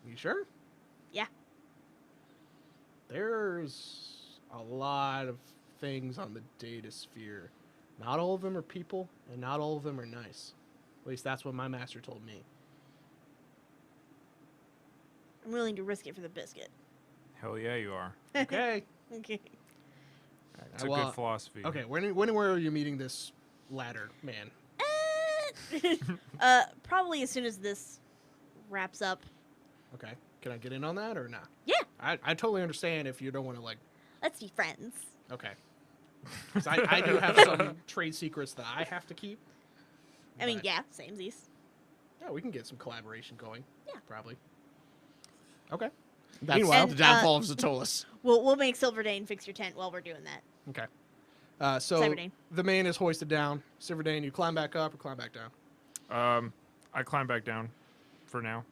You sure? Yeah. There's a lot of things on the data sphere. Not all of them are people, and not all of them are nice. At least that's what my master told me. I'm willing to risk it for the biscuit. Hell yeah, you are. Okay. Okay. It's a good philosophy. Okay, when were you meeting this ladder man? Probably as soon as this wraps up. Okay. Can I get in on that or not? Yeah. I totally understand if you don't want to, like... Let's be friends. Okay. 'Cause I do have some trade secrets that I have to keep. I mean, but- yeah, samesies. Yeah, we can get some collaboration going. Yeah. Probably. Okay. That's Meanwhile- the downfall of Zatolus. We'll make Silverdane fix your tent while we're doing that. Okay. So Silverdane. the man is hoisted down. Silverdane, you climb back up or climb back down? I climb back down for now.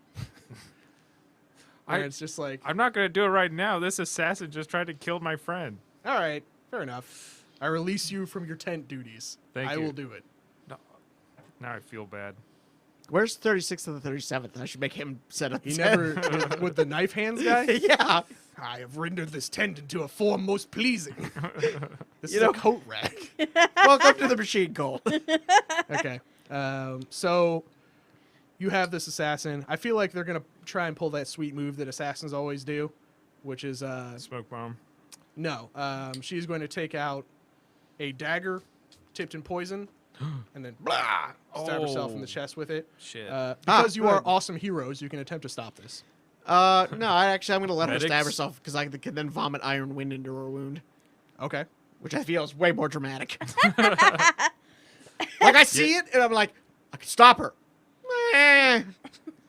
And it's just like, I'm not going to do it right now. This assassin just tried to kill my friend. all right, fair enough. I release you from your tent duties. Thank I you. will do it. Now I feel bad. Where's 36th and the 37th? I should make him set up. He his never head. with the knife hands guy. Yeah. I have rendered this tent into a form most pleasing. This You is know- a coat rack. Welcome to the machine cult. Okay. So you have this assassin. I feel like they're gonna try and pull that sweet move that assassins always do, which is Smoke bomb. no. She's going to take out a dagger tipped in poison, and then blah, stab herself in the Oh. chest with it. Shit. Because you are good. awesome heroes, you can attempt to stop this. No, I'm going to let her stab Medics? herself because I can then vomit iron wind into her wound, Okay. which I feel is way more dramatic. Like, I see it, and I'm like, I can stop her. Eh.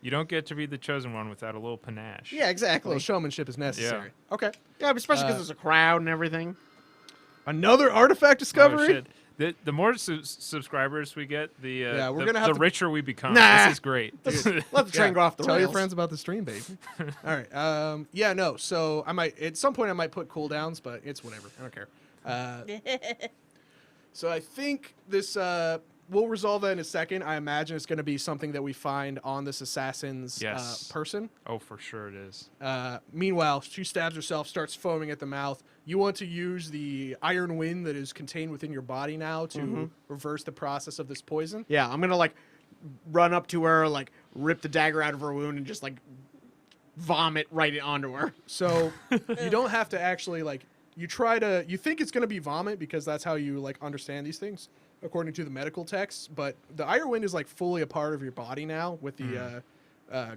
You don't get to be the chosen one without a little panache. Yeah, A exactly. little showmanship is necessary. Okay. Yeah, but especially because there's a crowd and everything. Another artifact Oh, discovery. shit. The more subscribers we get, Yeah, we're the, gonna have the to- richer we become. Nah. This is great. Let the train go off the Tell rails. your friends about the stream, baby. All right. Yeah. No. So I might at some point I might put cooldowns, but it's whatever. I don't care. So I think this we'll resolve that in a second. I imagine it's going to be something that we find on this assassin's Yes. person. Oh, for sure it is. Meanwhile, she stabs herself, starts foaming at the mouth. You want to use the iron wind that is contained within your body now to reverse the process of this poison. Yeah, I'm going to, like, run up to her, like, rip the dagger out of her wound and just, like, vomit right onto her. So you don't have to actually like you think it's going to be vomit because that's how you like understand these things according to the medical texts, but the iron wind is like fully a part of your body now with the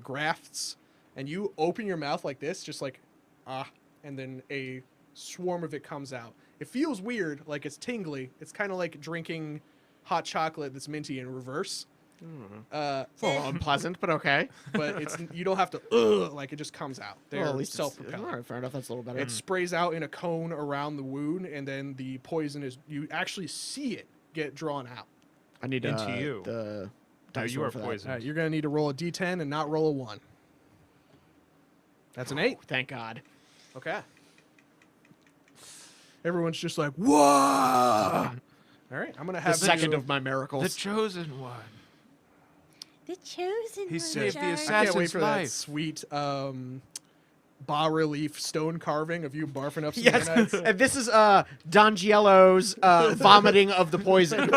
grafts, and you open your mouth like this, just like and then a swarm of it comes out. It feels weird, like it's tingly. It's kind of like drinking hot chocolate that's minty in reverse. It's a little unpleasant, but okay. But it's you don't have to like it just comes out. They're Well, at least self-propelling. all right, fair enough. That's a little better. It sprays out in a cone around the wound, and then the poison is you actually see it get drawn out. I need into you. the No, dice you roll are for that. poisoned. All right, you're gonna need to roll a d10 and not roll a 1. That's an 8. Thank God. Okay. Everyone's just like, whoa! All right, I'm gonna The have second you, of my The miracles. chosen one. The chosen He one, saved the Jar. I can't assassin's wait for that life. sweet bas relief stone carving of you barfing up some Yes, nanites. and this is Dongiello's vomiting of the poison,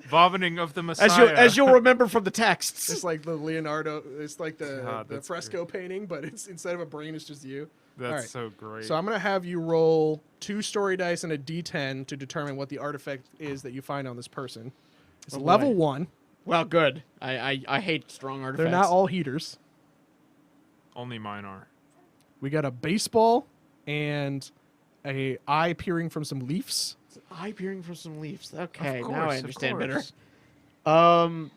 Vomiting of the Messiah. as you'll remember from the texts. It's like the Leonardo. It's like God, the that's fresco painting, but it's instead of a brain, it's just you. That's All right. so great. So I'm gonna have you roll 2 story dice and a d10 to determine what the artifact is that you find on this person. It's Oh, boy. level 1. Well, good. I hate strong artifacts. They're not all heaters. Only mine are. We got a baseball and a eye peering from some leaves. eye peering from some leaves. Okay, Of now I course, of understand better. course.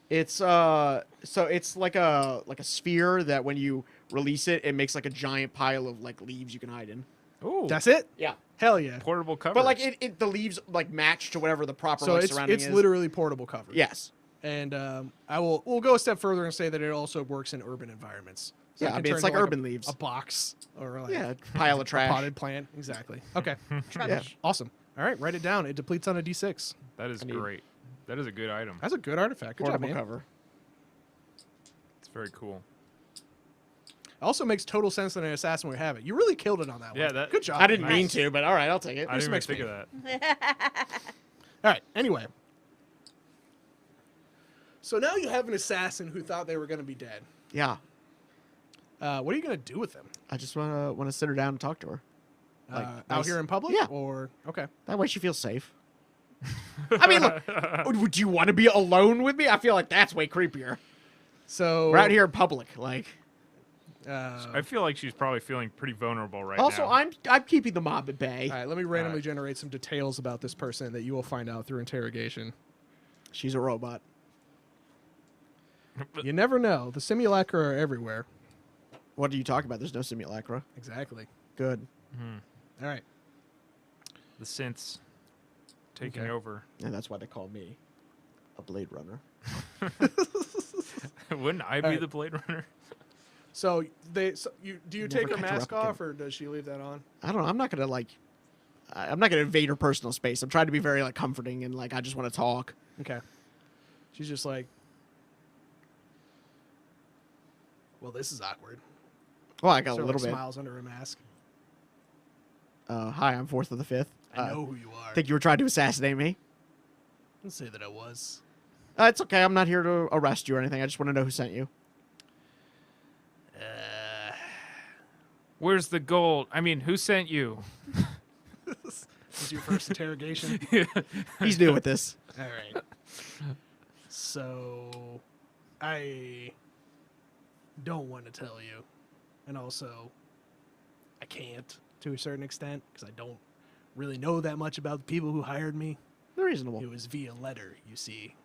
It's so it's like a sphere that when you release it, it makes like a giant pile of like leaves you can hide in. Ooh. That's it? Yeah, Hell yeah. Portable cover. but like the leaves like match to whatever the proper So like, it's surrounding is. literally portable cover. Yes. And we'll go a step further and say that it also works in urban environments. So Yeah, it I can mean, it's turn like into, urban leaves. A box or like Yeah, pile of a trash. potted plant. Exactly. Okay. Yeah. Awesome. All right, write it down. It depletes on a d6. that is I need- great. That is a good item. That's a good artifact. Good job, Portable man. cover. It's very cool. Also makes total sense that an assassin would have it. You really killed it on that Yeah, one. that- Good job. I didn't Nice. mean to, but all right, I'll take it. I didn't even makes think me- of that. All right. Anyway. So now you have an assassin who thought they were going to be dead. Yeah. What are you going to do with them? I just want to sit her down and talk to her. Like, Out nice. here in public? Yeah. Or okay. That way she feels safe. I mean, look, would you want to be alone with me? I feel like that's way creepier. So We're out here in public, like. I feel like she's probably feeling pretty vulnerable right Also, now. I'm keeping the mob at bay. All right, let me randomly generate some details about this person that you will find out through interrogation. She's a robot. You never know. The simulacra are everywhere. What are you talking about? There's no simulacra. Exactly. Good. All right. The synths taking Okay. over. And that's why they call me a Blade Runner. Wouldn't I be right. the Blade Runner? So do you Never take her catch a mask replicant. off, or does she leave that on? I don't know. I'm not gonna I'm not gonna invade her personal space. I'm trying to be very like comforting and like I just want to talk. Okay. She's just like, well, this is awkward. Well, I got Sort a of, little like, bit. smiles under her mask. Hi, I'm fourth of the fifth. I know who you are. Think you were trying to assassinate me? Don't say that I was. It's okay. I'm not here to arrest you or anything. I just want to know who sent you. Where's the gold? I mean, who sent you? This is your first interrogation. He's new with this. All right. So, I don't want to tell you, and also, I can't to a certain extent because I don't really know that much about the people who hired me. They're reasonable. It was via letter, you see.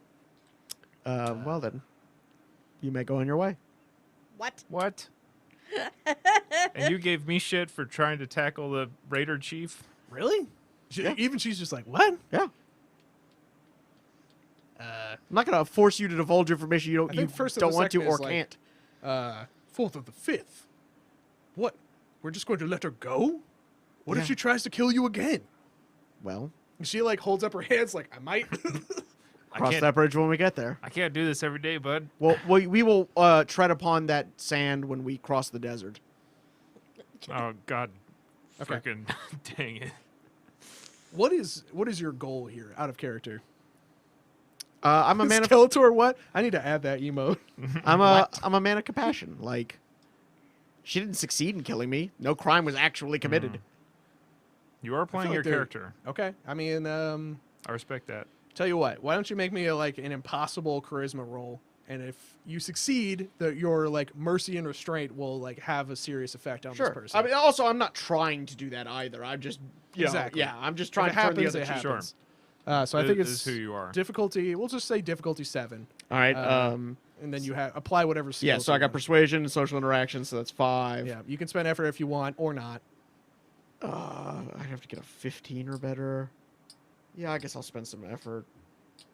Well then, you may go on your way. What? What? And you gave me shit for trying to tackle the Raider chief? Really? Yeah. Even she's just like, what? Yeah. I'm not gonna force you to divulge information you I think first of don't the want to second or is, like, can't. 4th of the 5th. What? We're just going to let her go? What Yeah. if she tries to kill you again? Well, And she like holds up her hands like, I might. cross can't- that bridge when we get there. I can't do this every day, bud. Well, we will tread upon that sand when we cross the desert. Oh, God. Okay. Frickin' dang it. What is your goal here, out of character? I'm a man of Skeletor, what? I need to add that emote. I'm a man of compassion. Like, she didn't succeed in killing me. No crime was actually committed. You are playing like your they're- character. Okay. I mean, I respect that. tell you what. Why don't you make me an impossible charisma roll? And if you succeed, your like mercy and restraint will like have a serious effect on this Sure. person. I mean, also, I'm not trying to do that either. I'm just, Exactly. yeah, I'm just If trying it to turn the happens, other it cheek. happens. So I think This it's is who you are. difficulty. We'll just say difficulty 7, All right. and then you apply whatever. Yeah. skills So I you got want. persuasion and social interaction. So that's 5. Yeah, you can spend effort if you want or not. I'd have to get a 15 or better. Yeah, I guess I'll spend some effort.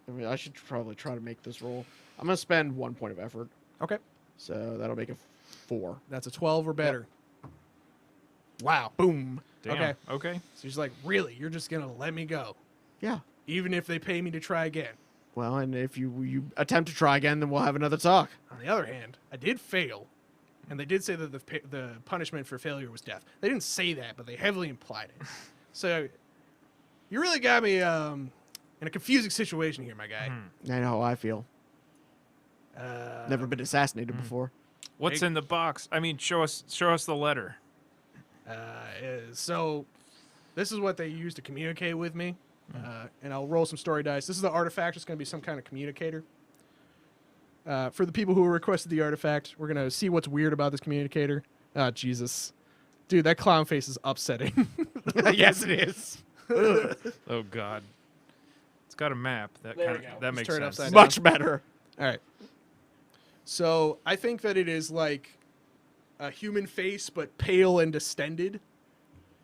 I mean, I should probably try to make this roll. I'm gonna spend 1 point of effort, Okay, so that'll make it 4. that's a 12 or better. Wow. Boom. Damn. Okay. Okay. So she's like, really? You're just gonna let me go, Yeah. even if they pay me to try again? Well, and if you attempt to try again, then we'll have another talk. On the other hand, I did fail, and they did say that the punishment for failure was death. They didn't say that, but they heavily implied it. So you really got me in a confusing situation here, my guy. I know how I feel. Never been assassinated Hmm. before. What's in the box? I mean, show us the letter. So this is what they use to communicate with me, and I'll roll some story dice. This is the artifact. It's going to be some kind of communicator. For the people who requested the artifact, we're going to see what's weird about this communicator. Oh, Jesus. Dude, that clown face is upsetting. Yes, it is. Oh God. It's got a map. That There kind we go. of that Just makes turn it sense. upside down. Much better. All right. So I think that it is like a human face, but pale and distended,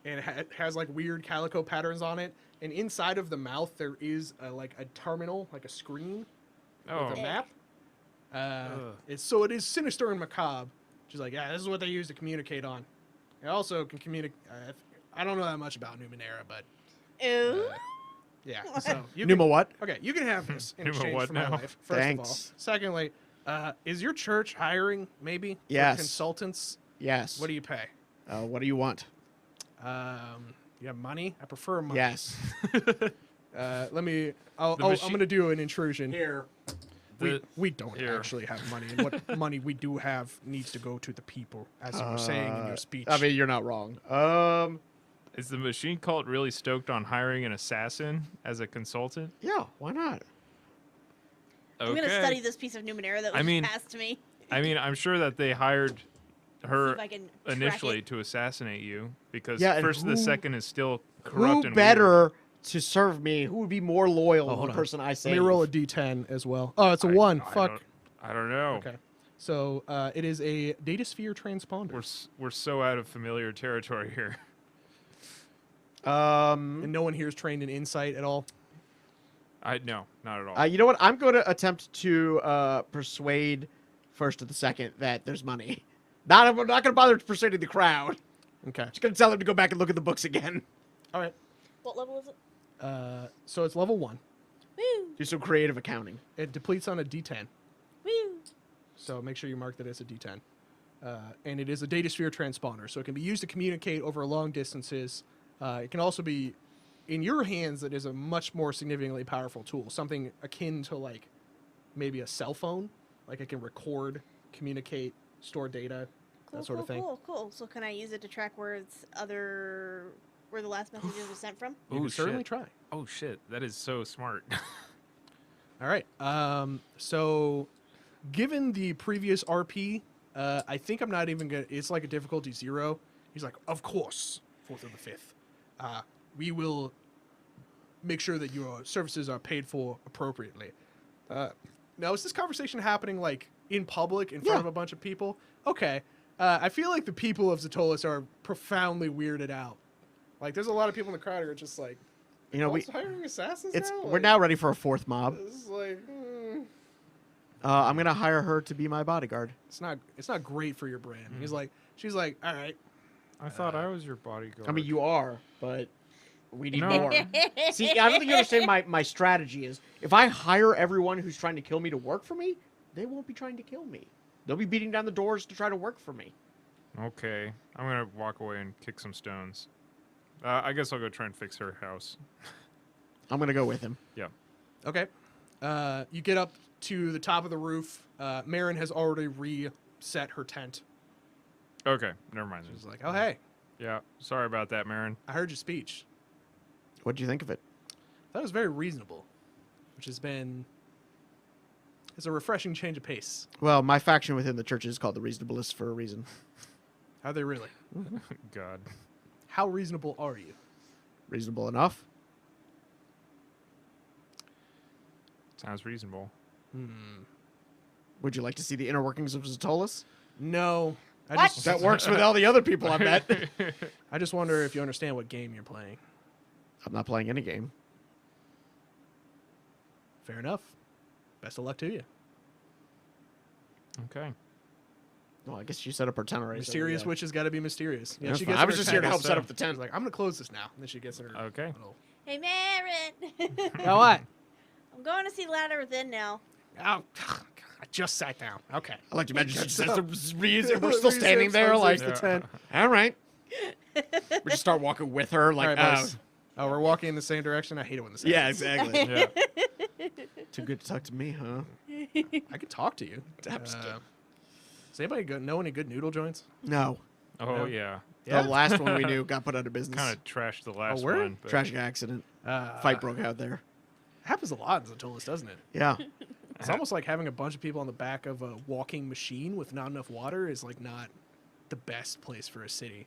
and it has like weird calico patterns on it. And inside of the mouth, there is like a terminal, like a screen Oh. with a map. Ugh. It is sinister and macabre. She's like, yeah, this is what they use to communicate on. It also can communicate. I don't know that much about Numenera, but Ew. yeah. So you Numa can, what? okay, you can have this in Numa exchange what for my now? life. First of all. Thanks. Secondly, is your church hiring maybe? Yes. For consultants. Yes. What do you pay? What do you want? You have money? I prefer money. Yes. I'm gonna do an intrusion. Here. we don't Here. actually have money, and what money we do have needs to go to the people, as you were saying in your speech. I mean, you're not wrong. Is the machine cult really stoked on hiring an assassin as a consultant? Yeah, why not? I'm going to study this piece of Numenera that was I mean- passed to me. I mean, I'm sure that they hired See her if I can track initially it. to assassinate you because Yeah, and first and the who- second is still corrupt Who and better weird. to serve me? Who would be more loyal Oh, than hold the on. person I Let save? me roll a d10 as well. Oh, it's a I- 1. I Fuck. I don't know. Okay. So it is a data sphere transponder. We're so out of familiar territory here. And no one here is trained in insight at all. No, not at all. You know what? I'm going to attempt to persuade first or the second that there's money. I'm not going to bother persuading the crowd. Okay. Just going to tell them to go back and look at the books again. All right. What level is it? So it's level 1. Woo! Do some creative accounting. It depletes on a d10. Woo! So make sure you mark that as a d10. And it is a data sphere transponder, so it can be used to communicate over long distances. It can also be in your hands. That is a much more significantly powerful tool, something akin to like maybe a cell phone. Like it can record, communicate, store data, Cool, that sort cool, of thing. Cool. So can I use it to track where the last messages were sent from? You Oh, can certainly shit. try. Oh shit, that is so smart. All right. So, given the previous RP, I think I'm not even gonna. It's like a difficulty 0. He's like, of course, 4th of the 5th. We will make sure that your services are paid for appropriately. Now, is this conversation happening like in public in front Yeah. of a bunch of people? Okay. I feel like the people of Zatolis are profoundly weirded out. Like, there's a lot of people in the crowd who are just like, You know, "Cult's hiring assassins it's now?" we're Like, now ready for a fourth mob. This is like, I'm going to hire her to be my bodyguard. it's not great for your brand. She's like, all right. I thought I was your bodyguard. I mean, you are, but we need No. more. See, I don't think you understand my strategy is if I hire everyone who's trying to kill me to work for me, they won't be trying to kill me. They'll be beating down the doors to try to work for me. Okay, I'm gonna walk away and kick some stones. I guess I'll go try and fix her house. I'm going to go with him. Yeah. Okay. You get up to the top of the roof. Marin has already reset her tent. Okay, never mind. She's like, oh, hey, Yeah, sorry about that, Marin. I heard your speech. What do you think of it? That was very reasonable, which has been... It's a refreshing change of pace. Well, my faction within the church is called the Reasonablists for a reason. Are they really? God. How reasonable are you? Reasonable enough. Sounds reasonable. Would you like to see the inner workings of Zatolis? No. What? That works with all the other people I met. I just wonder if you understand what game you're playing. I'm not playing any game. Fair enough. Best of luck to you. Okay. Well, I guess you set up her tent already. Mysterious so, witch has got to be mysterious. Yeah, That's she fine. gets I in was her just here to tent. help set up the She's tent. like, I'm going to close this now. And then she gets in her Okay. little... Hey, Marin. Now what? I'm going to see Ladder Within now. Oh, I just sat down. Okay. I like to imagine she Gets says up. we're still standing there like, the tent. all right. We just start walking with her like, All right, boys. Oh, we're walking in the same direction. I hate it when this yeah, happens. exactly. Yeah. Too good to talk to me, huh? I could talk to you. I'm just kidding. Does anybody know any good noodle joints? No. Oh No. yeah. Yeah? The last one we knew got put out of business. Kind of trashed the last word? one. but- Tragic accident. Fight broke out there. Happens a lot in Zatolis, doesn't it? Yeah. It's almost like having a bunch of people on the back of a walking machine with not enough water is like not the best place for a city.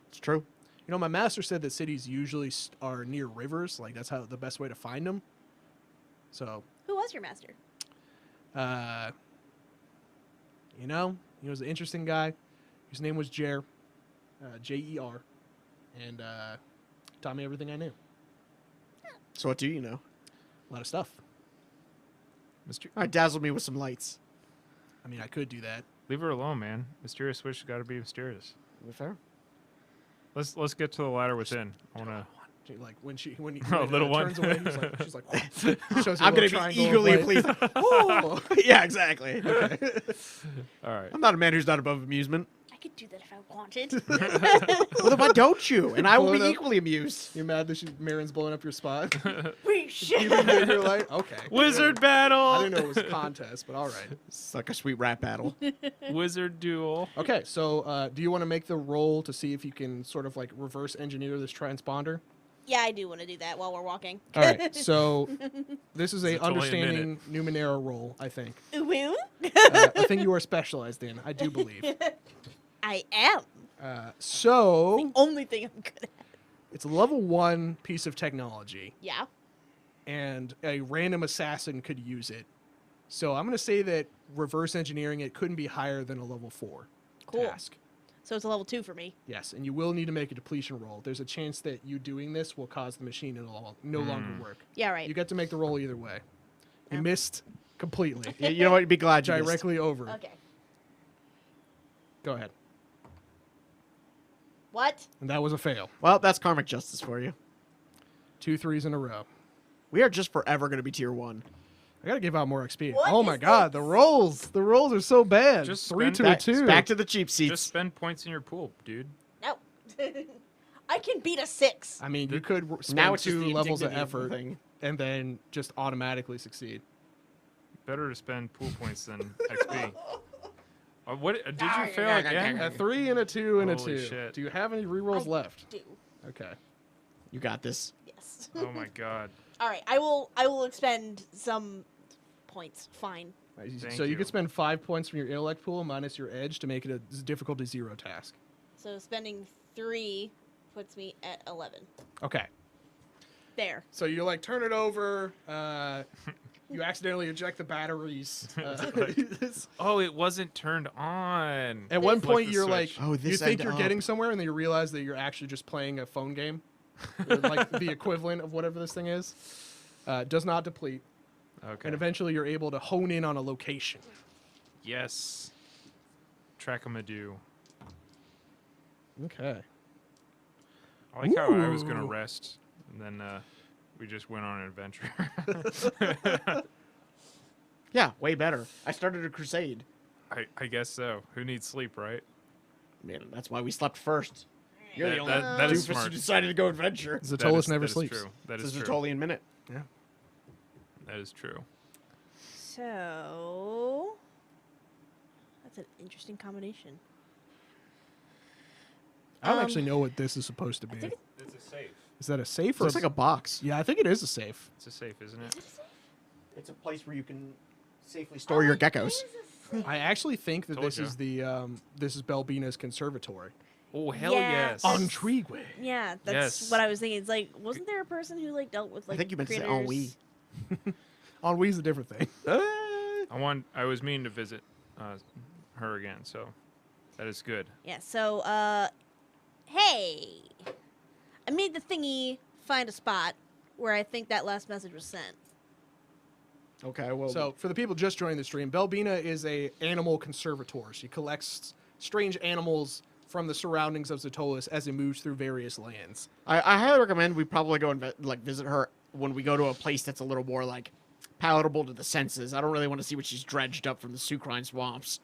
It's true. You know, my master said that cities usually are near rivers. Like that's how the best way to find them. So, Who was your master? you know, he was an interesting guy. His name was Jer, Jer, and taught me everything I knew. So what do you know? A lot of stuff. Myster- All right, dazzle me with some lights. I mean, I could do that. Leave her alone, man. Mysterious witch got to be mysterious. Is that fair? Let's get to the ladder within. I wanna. Like when he Oh, little one. turns away, she's like, shows her I'm little gonna be triangle of eagerly light. pleased. Oh, yeah, exactly. All right. I'm not a man who's not above amusement. I could could do that if I wanted. Well, then why don't you? And I will be Blow it up. equally amused. You're mad that Marin's blowing up your spot? We You should. didn't know your light? Okay. Wizard I battle. didn't know it was a contest, but all right. It's like a sweet rap battle. Wizard duel. Okay, so do you want to make the roll to see if you can sort of like reverse engineer this transponder? Yeah, I do want to do that while we're walking. All right, so this is a It's only a understanding Numenera roll, I think. Woo. I think you are specialized in, I do believe. I am. So Only thing I'm good at. it's a level 1 piece of technology, Yeah. and a random assassin could use it. So I'm going to say that reverse engineering it couldn't be higher than a level 4 Cool. task. So it's a level 2 for me. Yes, and you will need to make a depletion roll. There's a chance that you doing this will cause the machine to no longer work. Yeah, right. You get to make the roll either way. You Yeah. missed completely. You know what? You'd be glad you missed. Directly over. Okay. Go ahead. What? And that was a fail. Well, that's karmic justice for you. 2 3s in a row. We are just forever going to be tier 1. I gotta give out more XP. What Oh my is god, this? the rolls are so bad. Just 3 spend to a Back, 2. back to the cheap seats. Just spend points in your pool, dude. No. I can beat a 6. I mean, you could spend now it's just 2 the levels of indignity effort the thing. and then just automatically succeed. Better to spend pool points than XP. What did you Ah, fail yeah, again? A 3 and a 2 and a Holy 2. shit. Do you have any rerolls I left? do. Okay. You got this. Yes. Oh my god. All right. I will expend some points. Fine. Thank So you you. could spend 5 points from your intellect pool minus your edge to make it a difficulty 0 task. So spending 3 puts me at 11. Okay. There. So you like turn it over. You accidentally eject the batteries. Oh, it wasn't turned on. At one Flick point, the you're like, switch. Oh, you this think end you're up. getting somewhere, and then you realize that you're actually just playing a phone game, or, like the equivalent of whatever this thing is. Does not deplete, Okay. and eventually you're able to hone in on a location. Yes. Track-a-madoo. Okay. I like how I was Ooh. gonna rest, and then we just went on an adventure. Yeah, way better. I started a crusade. I guess so. Who needs sleep, right? Man, that's why we slept first. You're the That- only that is doofus who smart. decided to go adventure. Zatolus never that sleeps. Is true. That This is is a true. Tertullian minute. Yeah. That is true. So that's an interesting combination. I don't Um, actually know what this is supposed to be. think It's a safe. Is that a safe or? Looks like a box. Yeah, I think it is a safe. It's a safe, isn't it? It's a place where you can safely store your geckos. I actually think that Told this ya. is the this is Belbina's conservatory. Oh hell Yeah. yes. Intrigue. Yeah, that's Yes. what I was thinking. It's like, wasn't there a person who like dealt with like I think you meant to say critters? ennui. Ennui's a different thing. I was meaning to visit her again, so that is good. Yeah. So, hey, I made the thingy find a spot where I think that last message was sent. Okay, well, So, for the people just joining the stream, Belbina is a animal conservator. She collects strange animals from the surroundings of Zatolus as it moves through various lands. I highly recommend we probably go and visit her when we go to a place that's a little more like palatable to the senses. I don't really want to see what she's dredged up from the Sucrine swamps.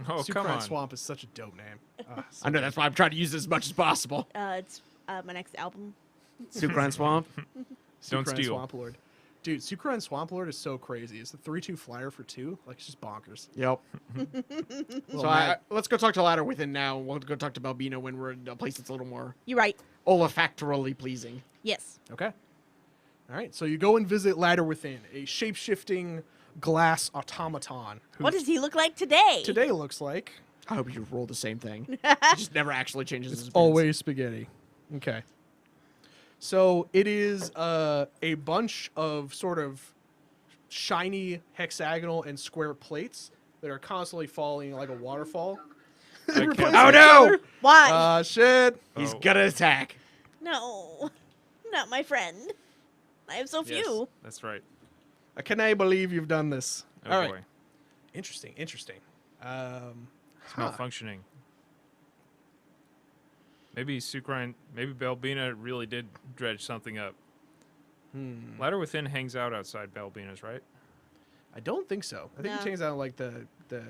Oh come Sucrine on. Swamp is such a dope name. I know that's why I'm trying to use it as much as possible. It's my next album. Sucrine swamp. Don't Sucrine steal. Swamp Lord. Dude, Sucrine Swamp Lord is so crazy. It's a 3/2 flyer for 2. Like, it's just bonkers. Yep. Little So mag- let's go talk to Ladder Within now. We'll go talk to Belbina when we're in a place that's a little more You're right. olfactorily pleasing. Yes. Okay. All right, so you go and visit Ladder Within, a shape-shifting glass automaton. Who What does he look like today? today looks like I hope you roll the same thing. It just never actually changes his appearance. always spaghetti. Okay. So it is a bunch of sort of shiny hexagonal and square plates that are constantly falling like a waterfall. can't- Replace Oh each no! other. Why? Shit. He's Oh. gonna attack. No, not my friend. I have so Yes, few. that's right. I cannot believe you've done this. Oh All right. boy. Interesting. It's Huh. malfunctioning. Maybe Sucrine, maybe Belbina really did dredge something up. Ladder Within hangs out outside Belbina's, right? I don't think so. I think No. you changed out like the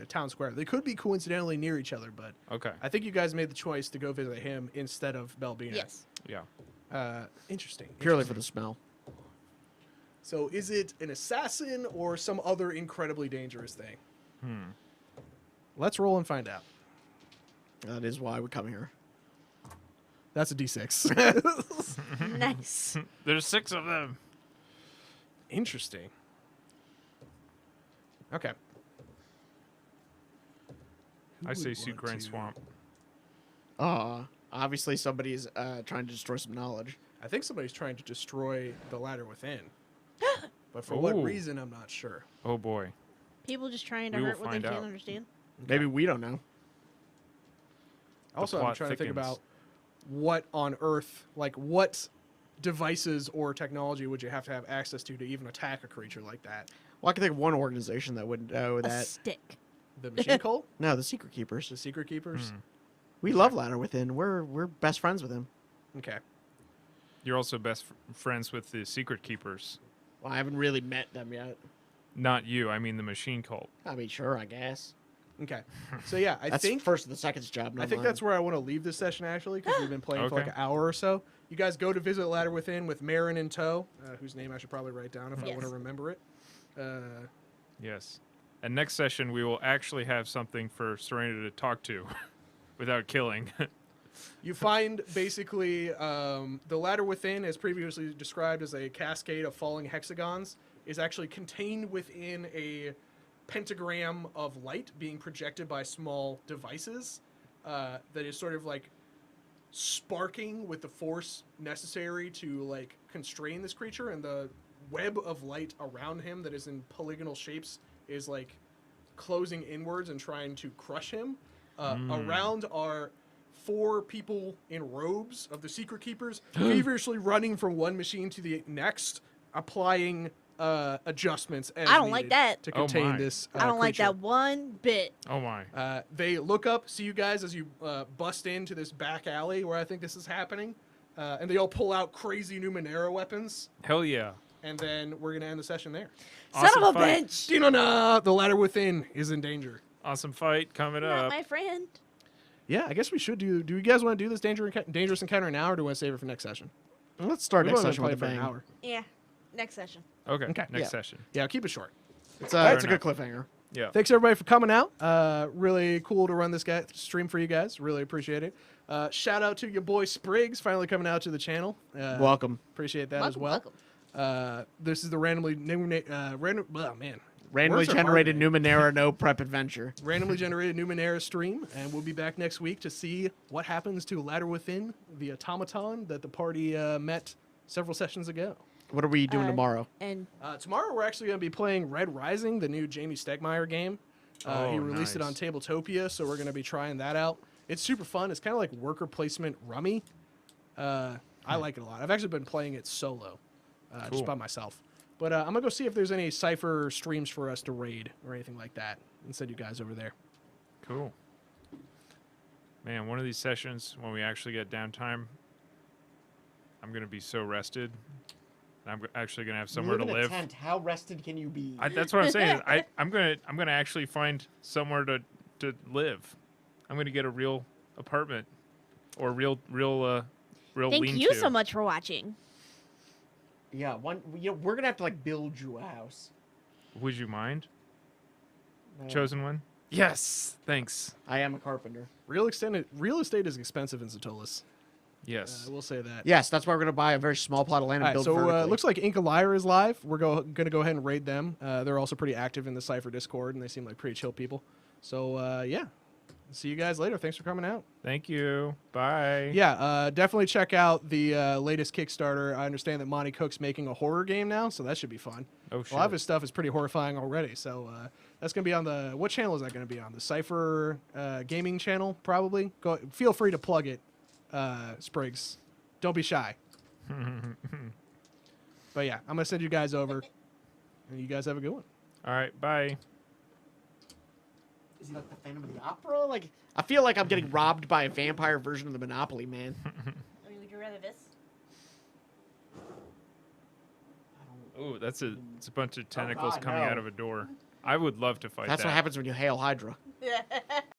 town square. They could be coincidentally near each other, but Okay. I think you guys made the choice to go visit him instead of Belbina. Yes. Yeah. Interesting. Purely for the smell. So is it an assassin or some other incredibly dangerous thing? Let's roll and find out. That is why we come here. That's a D6. Nice. There's 6 of them. Interesting. Okay. Who I say would Sucrain want to- Swamp. Obviously somebody's trying to destroy some knowledge. I think somebody's trying to destroy the ladder within. But for what Ooh. reason, I'm not sure. Oh boy. People just trying to We will hurt what they find can't out. understand. Maybe we don't know. Also, I'm plot trying to think thickens. about what on earth, like what devices or technology would you have to have access to even attack a creature like that? Well, I can think of one organization that would know A that. stick. The Machine Cult? No, the Secret Keepers. The Secret Keepers? We love Ladder Within. We're best friends with him. Okay. You're also best friends with the Secret Keepers. Well, I haven't really met them yet. Not you. I mean the Machine Cult. I mean, sure, I guess. Okay. So yeah, I That's think first and the second's job. I think that's where I want to leave this session actually, because we've been playing for like Okay. an hour or so. You guys go to visit Ladder Within with Marin in tow, whose name I should probably write down if I Yes. want to remember it. Yes. And next session we will actually have something for Serena to talk to without killing. You find basically the Ladder Within, as previously described as a cascade of falling hexagons, is actually contained within a pentagram of light being projected by small devices that is sort of like sparking with the force necessary to like constrain this creature, and the web of light around him that is in polygonal shapes is like closing inwards and trying to crush him. Around are 4 people in robes of the Secret Keepers, feverishly running from one machine to the next, applying adjustments as I don't like needed that. to Oh contain my. this I don't like creature. that one bit. Oh my. They look up, see you guys as you bust into this back alley where I think this is happening, and they all pull out crazy Numenera weapons, Hell yeah. and then we're going to end the ssion there. Son Awesome of a fight. bitch. Dinana, the Ladder Within is in danger. Awesome fight coming Not up. my friend. Yeah, I guess we should do you guys want to do this dangerous encounter now, or do we want to save it for next session? Let's start We've next only been session with a playing for bang. an hour. Yeah. Next session. Okay. Okay. Next Yeah. session. Yeah, keep it short. It's Fair a good enough. cliffhanger. Yeah. Thanks everybody for coming out. Really cool to run this stream for you guys. Really appreciate it. Shout out to your boy Spriggs finally coming out to the channel. Welcome. Appreciate that as Welcome, well. welcome. This is the randomly generated Numenera no prep adventure. randomly generated Numenera stream, and we'll be back next week to see what happens to Ladder Within, the automaton that the party met several sessions ago. What are we doing Uh, tomorrow? And Tomorrow we're actually going to be playing Red Rising, the new Jamie Stegmaier game. He Oh, released it on nice. Tabletopia, so we're going to be trying that out. It's super fun. It's kind of like worker placement rummy. I like it a lot. I've actually been playing it solo, just Cool. by myself. But I'm going to go see if there's any Cypher streams for us to raid or anything like that and send you guys over there. Cool. Man, one of these sessions when we actually get downtime, I'm going to be so rested. I'm actually going to have somewhere to live. How rested can you be? That's what I'm saying. I'm gonna actually find somewhere to live. I'm gonna get a real apartment or real thank lean-to. you so much for watching. Yeah, we're gonna have to like build you a house. Would you mind? No. Chosen one. Yes. Thanks. I am a carpenter. Real estate is expensive in Zatolis. Yes. We'll say that. Yes, that's why we're gonna buy a very small plot of land and All right, build so vertically. it looks like Inca Lyre is live. We're going to go ahead and raid them. They're also pretty active in the Cypher Discord, and they seem like pretty chill people. So, yeah. See you guys later. Thanks for coming out. Thank you. Bye. Yeah, definitely check out the latest Kickstarter. I understand that Monty Cook's making a horror game now, so that should be fun. Oh A lot of shit. his stuff is pretty horrifying already, so that's going to be on the... What channel is that going to be on? The Cypher gaming channel, probably? Feel free to plug it, Spriggs. Don't be shy. But yeah, I'm going to send you guys over, and you guys have a good one. All right. Bye. Is he like the Phantom of the Opera? Like, I feel like I'm getting robbed by a vampire version of the Monopoly Man. I mean, would you rather this? Oh, It's a bunch of tentacles God, coming no. out of a door. I would love to fight That's that. what happens when you hail Hydra.